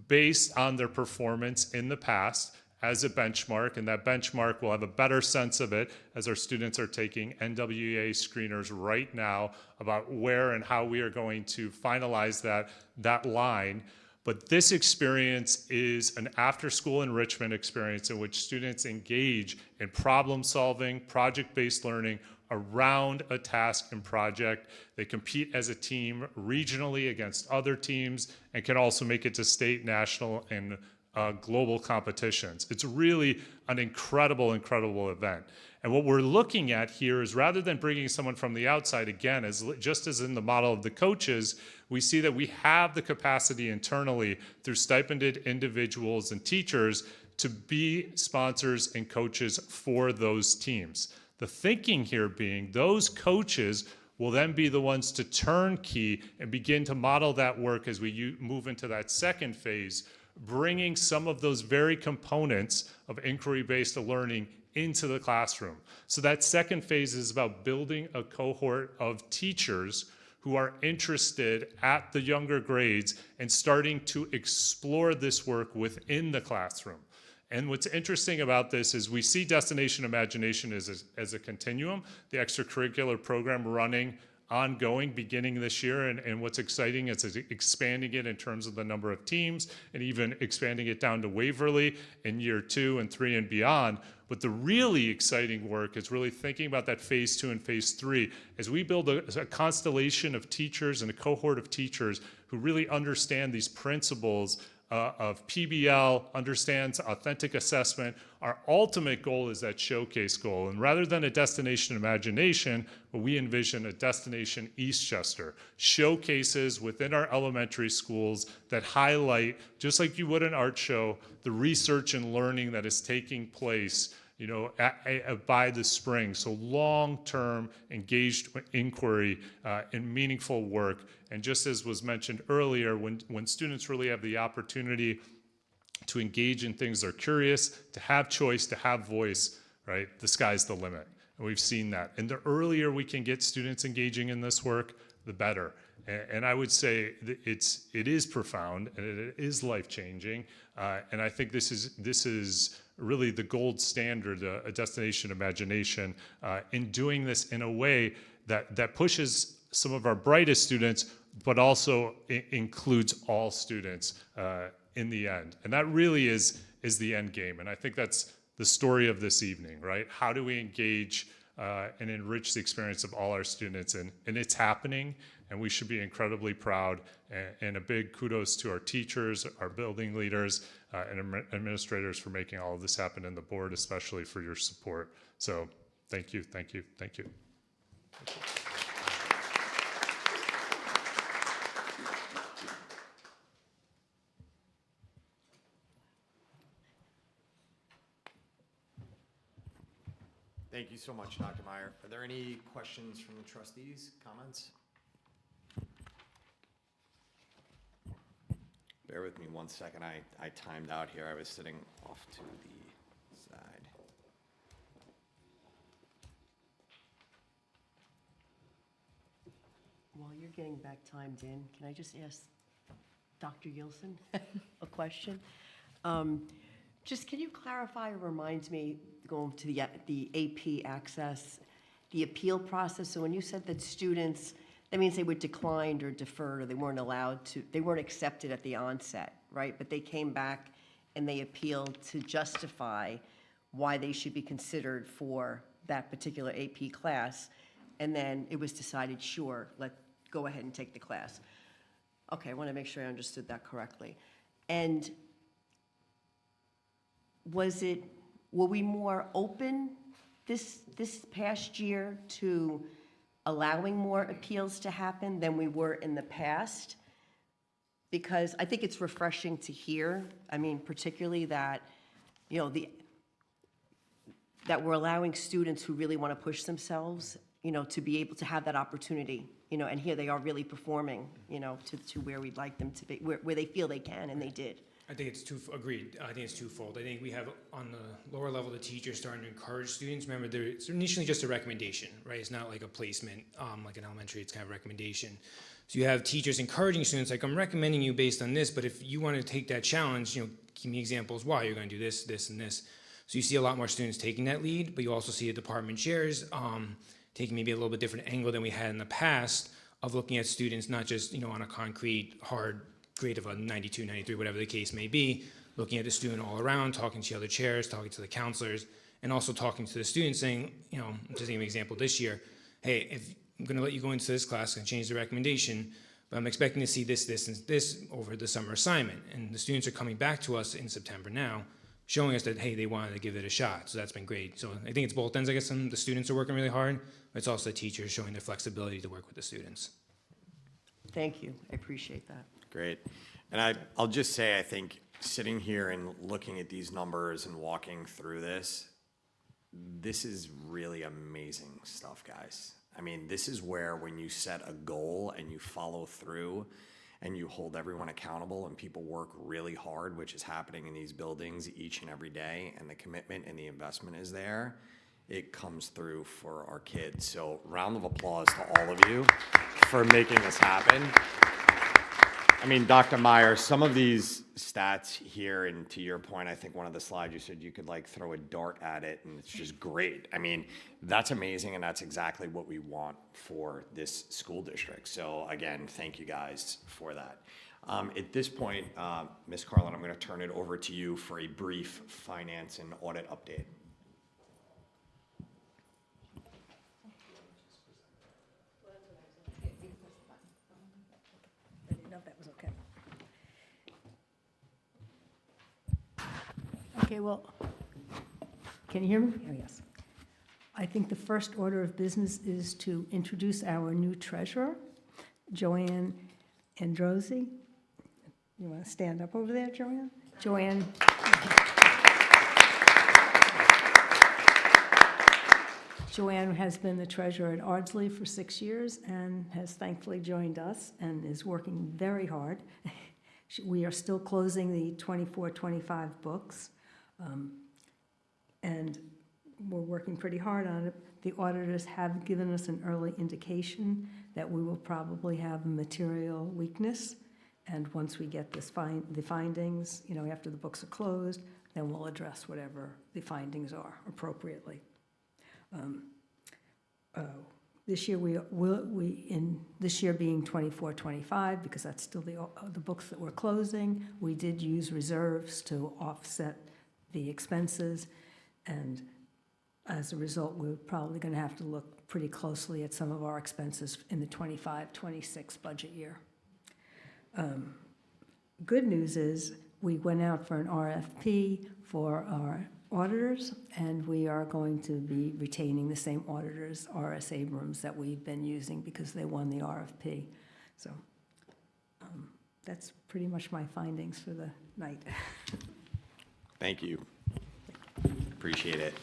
based on their performance in the past, as a benchmark, and that benchmark will have a better sense of it as our students are taking NWEA screeners right now about where and how we are going to finalize that line. But this experience is an after-school enrichment experience in which students engage in problem-solving, project-based learning around a task and project. They compete as a team regionally against other teams and can also make it to state, national, and global competitions. It's really an incredible event. And what we're looking at here is, rather than bringing someone from the outside, again, just as in the model of the coaches, we see that we have the capacity internally through stipended individuals and teachers to be sponsors and coaches for those teams. The thinking here being those coaches will then be the ones to turnkey and begin to model that work as we move into that second phase, bringing some of those very components of inquiry-based learning into the classroom. So that second phase is about building a cohort of teachers who are interested at the younger grades and starting to explore this work within the classroom. And what's interesting about this is we see Destination Imagination as a continuum, the extracurricular program running ongoing beginning this year, and what's exciting is expanding it in terms of the number of teams and even expanding it down to Waverly in year 2 and 3 and beyond. But the really exciting work is really thinking about that phase 2 and phase 3 as we build a constellation of teachers and a cohort of teachers who really understand these principles of PBL, understands authentic assessment. Our ultimate goal is that showcase goal. And rather than a Destination Imagination, we envision a Destination Eastchester. Showcases within our elementary schools that highlight, just like you would an art show, the research and learning that is taking place, you know, by the spring. So long-term engaged inquiry and meaningful work. And just as was mentioned earlier, when students really have the opportunity to engage in things they're curious, to have choice, to have voice, right, the sky's the limit. And we've seen that. And the earlier we can get students engaging in this work, the better. And I would say that it is profound and it is life-changing. And I think this is really the gold standard, a Destination Imagination, in doing this in a way that pushes some of our brightest students, but also includes all students in the end. And that really is the end game. And I think that's the story of this evening, right? How do we engage and enrich the experience of all our students? And it's happening, and we should be incredibly proud. And a big kudos to our teachers, our building leaders, and administrators for making all of this happen, and the board especially for your support. So thank you, thank you, thank you. Thank you so much, Dr. Meyer. Are there any questions from the trustees, comments? Bear with me one second. I timed out here. I was sitting off to the side. While you're getting back timed in, can I just ask Dr. Gilson a question? Just can you clarify or remind me, going to the AP access, the appeal process? So when you said that students, that means they were declined or deferred, or they weren't allowed to, they weren't accepted at the onset, right? But they came back and they appealed to justify why they should be considered for that particular AP class. And then it was decided, sure, go ahead and take the class. Okay, I want to make sure I understood that correctly. And were we more open this past year to allowing more appeals to happen than we were in the past? Because I think it's refreshing to hear, I mean, particularly that, you know, that we're allowing students who really want to push themselves, you know, to be able to have that opportunity, you know, and here they are really performing, you know, to where we'd like them to be, where they feel they can, and they did. I think it's agreed. I think it's twofold. I think we have on the lower level the teachers starting to encourage students. Remember, it's initially just a recommendation, right? It's not like a placement, like in elementary. It's kind of a recommendation. So you have teachers encouraging students, like, I'm recommending you based on this, but if you want to take that challenge, give me examples why you're going to do this, this, and this. So you see a lot more students taking that lead, but you also see the department chairs taking maybe a little bit different angle than we had in the past of looking at students, not just, on a concrete, hard grade of a 92, 93, whatever the case may be, looking at the student all around, talking to the other chairs, talking to the counselors, and also talking to the students saying, just to give an example this year, hey, if I'm going to let you go into this class and change the recommendation, but I'm expecting to see this, this, and this over the summer assignment. And the students are coming back to us in September now, showing us that, hey, they wanted to give it a shot. So that's been great. So I think it's both ends. I guess the students are working really hard, but it's also the teachers showing their flexibility to work with the students. Thank you. I appreciate that. Great. And I'll just say, I think sitting here and looking at these numbers and walking through this is really amazing stuff, guys. I mean, this is where when you set a goal and you follow through and you hold everyone accountable and people work really hard, which is happening in these buildings each and every day, and the commitment and the investment is there, it comes through for our kids. So round of applause to all of you for making this happen. I mean, Dr. Meyer, some of these stats here, and to your point, I think one of the slides you said you could like throw a dart at it and it's just great. I mean, that's amazing, and that's exactly what we want for this school district. So again, thank you guys for that. At this point, Ms. Carlin, I'm going to turn it over to you for a brief finance and audit update. I didn't know if that was okay. Okay, well, can you hear me? Oh, yes. I think the first order of business is to introduce our new treasurer, Joanne Androzzi. You want to stand up over there, Joanne? Joanne. Joanne has been the treasurer at Ardsley for 6 years and has thankfully joined us and is working very hard. We are still closing the 24-25 books, and we're working pretty hard on it. The auditors have given us an early indication that we will probably have a material weakness, and once we get the findings, after the books are closed, then we'll address whatever the findings are appropriately. This year this year being 24-25, because that's still the books that we're closing, we did use reserves to offset the expenses, and as a result, we're probably going to have to look pretty closely at some of our expenses in the 25-26 budget year. Good news is we went out for an RFP for our auditors, and we are going to be retaining the same auditors, R.S. Abrams, that we've been using because they won the RFP. So that's pretty much my findings for the night. Thank you. Appreciate it.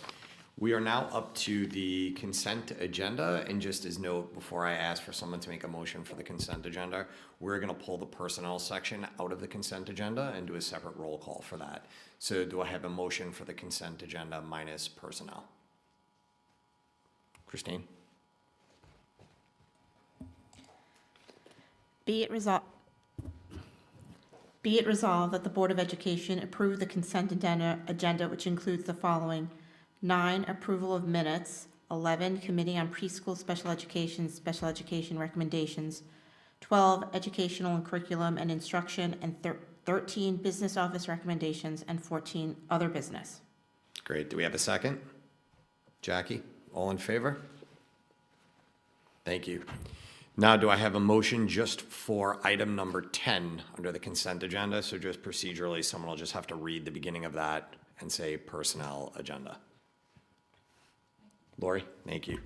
We are now up to the consent agenda, and just as note, before I ask for someone to make a motion for the consent agenda, we're going to pull the personnel section out of the consent agenda and do a separate roll call for that. So do I have a motion for the consent agenda minus personnel? Christine? Be it resolved that the Board of Education approve the consent agenda, which includes the following: 9, approval of minutes; 11, Committee on Preschool Special Education recommendations; 12, educational and curriculum and instruction; and 13, business office recommendations; and 14, other business. Great. Do we have a second? Jackie, all in favor? Thank you. Now, do I have a motion just for item number 10 under the consent agenda? So just procedurally, someone will just have to read the beginning of that and say personnel agenda. Lori, thank you.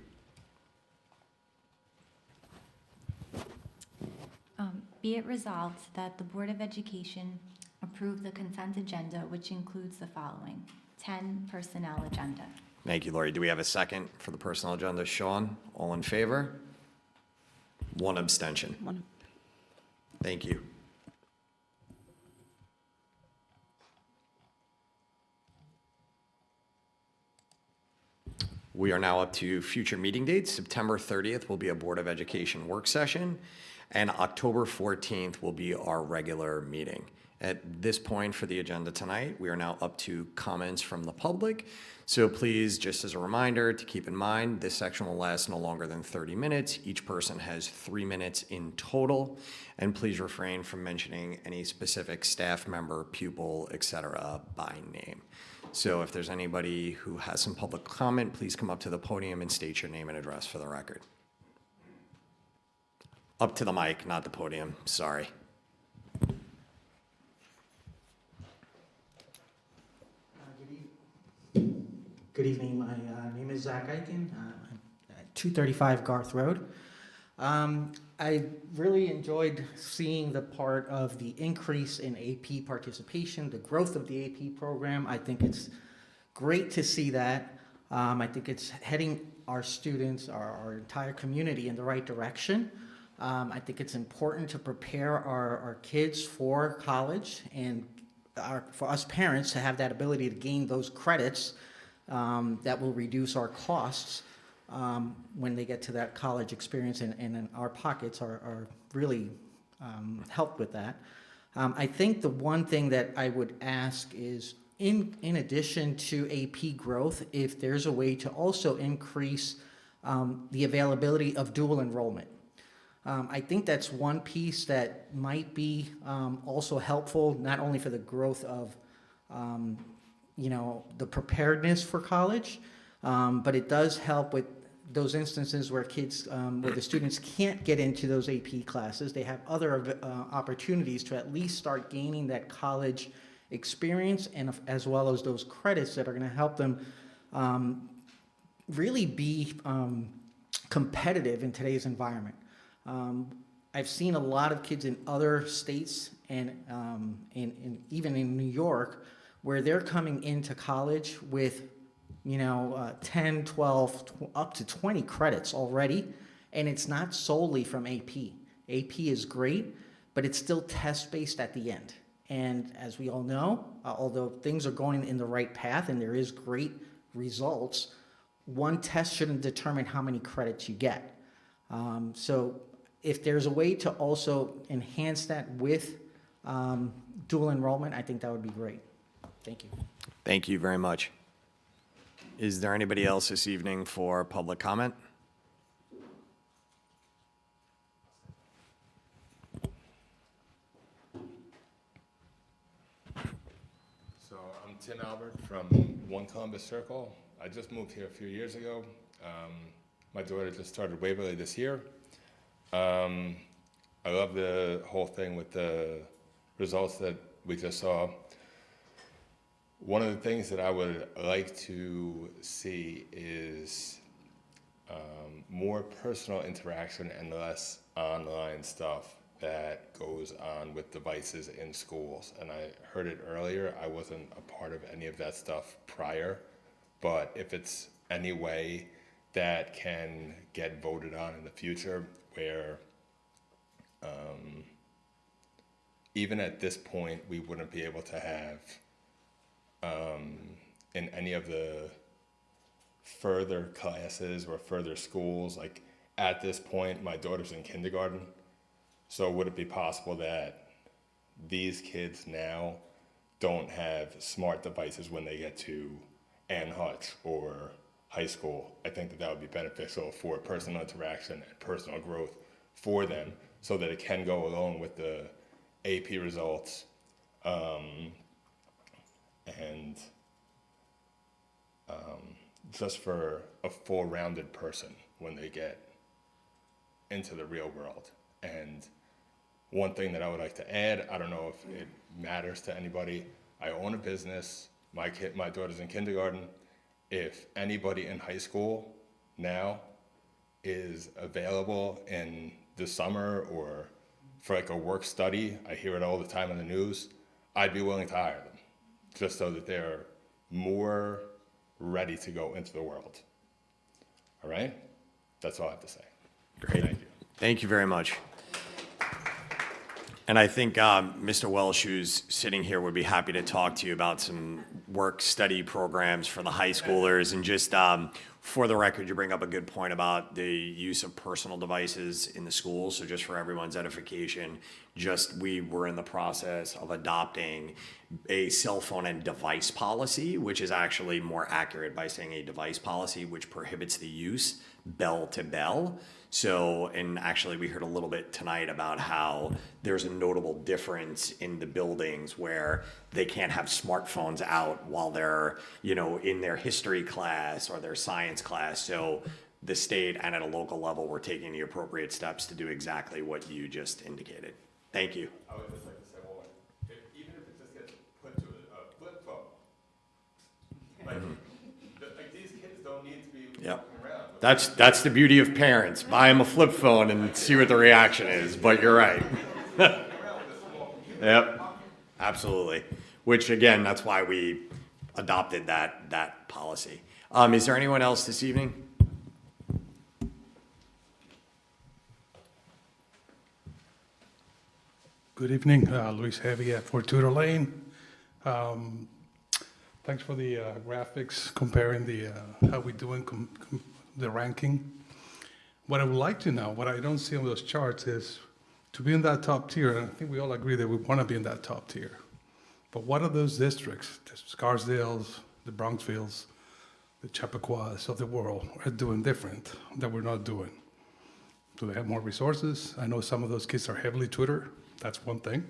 Be it resolved that the Board of Education approve the consent agenda, which includes the following: 10, personnel agenda. Thank you, Lori. Do we have a second for the personnel agenda? Sean, all in favor? 1 abstention. One. Thank you. We are now up to future meeting dates. September 30th will be a Board of Education work session, and October 14th will be our regular meeting. At this point for the agenda tonight, we are now up to comments from the public. So please, just as a reminder to keep in mind, this section will last no longer than 30 minutes. Each person has 3 minutes in total. And please refrain from mentioning any specific staff member, pupil, etc. by name. So if there's anybody who has some public comment, please come up to the podium and state your name and address for the record. Up to the mic, not the podium, sorry. Good evening. My name is Zach Eichen. I'm at 235 Garth Road. I really enjoyed seeing the part of the increase in AP participation, the growth of the AP program. I think it's great to see that. I think it's heading our students, our entire community in the right direction. I think it's important to prepare our kids for college and for us parents to have that ability to gain those credits that will reduce our costs when they get to that college experience, and our pockets are really helped with that. I think the one thing that I would ask is, in addition to AP growth, if there's a way to also increase the availability of dual enrollment. I think that's one piece that might be also helpful, not only for the growth of the preparedness for college, but it does help with those instances where where the students can't get into those AP classes. They have other opportunities to at least start gaining that college experience, and as well as those credits that are going to help them really be competitive in today's environment. I've seen a lot of kids in other states and even in New York where they're coming into college with 10, 12, up to 20 credits already, and it's not solely from AP. AP is great, but it's still test-based at the end. And as we all know, although things are going in the right path and there is great results, one test shouldn't determine how many credits you get. So if there's a way to also enhance that with dual enrollment, I think that would be great. Thank you. Thank you very much. Is there anybody else this evening for public comment? So I'm Tim Albert from 1 Columbus Circle. I just moved here a few years ago. My daughter just started Waverly this year. I love the whole thing with the results that we just saw. One of the things that I would like to see is more personal interaction and less online stuff that goes on with devices in schools. And I heard it earlier, I wasn't a part of any of that stuff prior, but if it's any way that can get voted on in the future where even at this point we wouldn't be able to have in any of the further classes or further schools, like at this point my daughter's in kindergarten, so would it be possible that these kids now don't have smart devices when they get to Ann Hutch or high school? I think that would be beneficial for personal interaction and personal growth for them, so that it can go along with the AP results and just for a full-rounded person when they get into the real world. And one thing that I would like to add, I don't know if it matters to anybody, I own a business, my daughter's in kindergarten. If anybody in high school now is available in the summer or for like a work study, I hear it all the time on the news, I'd be willing to hire them, just so that they're more ready to go into the world. All right? That's all I have to say. Great. Thank you. Thank you very much. And I think Mr. Welsh, who's sitting here, would be happy to talk to you about some work-study programs for the high schoolers. And just for the record, you bring up a good point about the use of personal devices in the schools. So just for everyone's edification, we were in the process of adopting a cell phone and device policy, which is actually more accurate by saying a device policy, which prohibits the use bell to bell. So, and actually we heard a little bit tonight about how there's a notable difference in the buildings where they can't have smartphones out while they're, in their history class or their science class. So the state and at a local level, we're taking the appropriate steps to do exactly what you just indicated. Thank you. I would just like to say, well, even if it just gets put to a flip phone, like these kids don't need to be Yep. walking around. That's the beauty of parents. Buy them a flip phone and see what the reaction is, but you're right. Yep, absolutely. Which again, that's why we adopted that policy. Is there anyone else this evening? Good evening, Luis Heavy at Fort Tudor Lane. Thanks for the graphics comparing the how we doing the ranking. What I would like to know, what I don't see on those charts is to be in that top tier, and I think we all agree that we want to be in that top tier. But what are those districts, the Scarsdales, the Bronxvilles, the Chappaqua of the world are doing different that we're not doing? Do they have more resources? I know some of those kids are heavily tutored. That's one thing.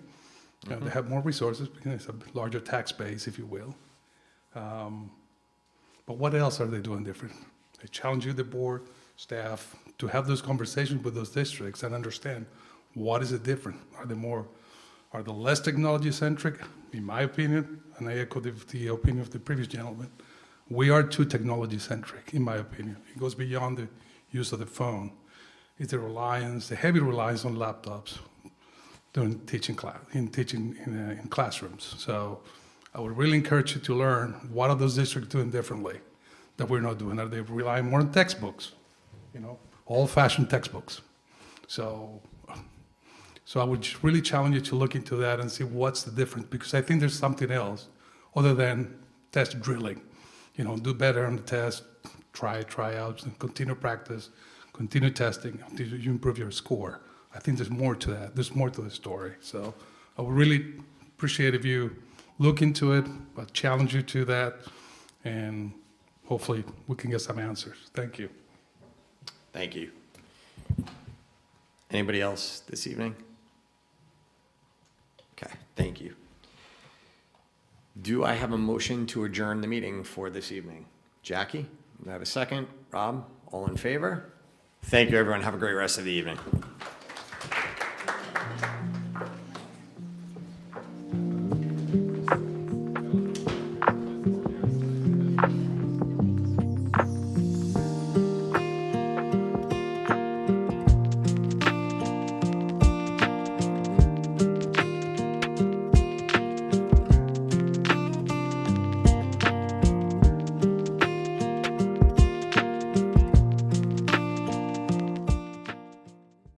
They have more resources because it's a larger tax base, if you will. But what else are they doing different? I challenge you, the board, staff, to have those conversations with those districts and understand what is it different. Are they less technology centric? In my opinion, and I echo the opinion of the previous gentleman, we are too technology centric, in my opinion. It goes beyond the use of the phone. It's the heavy reliance on laptops during teaching in classrooms. So I would really encourage you to learn what are those districts doing differently that we're not doing. Are they relying more on textbooks, old-fashioned textbooks? So I would just really challenge you to look into that and see what's the difference, because I think there's something else other than test drilling. Do better on the test, try outs, and continue practice, continue testing until you improve your score. I think there's more to that. There's more to the story. So I would really appreciate if you look into it, but challenge you to that, and hopefully we can get some answers. Thank you. Thank you. Anybody else this evening? Okay, thank you. Do I have a motion to adjourn the meeting for this evening? Jackie, do I have a second? Rob, all in favor? Thank you, everyone. Have a great rest of the evening.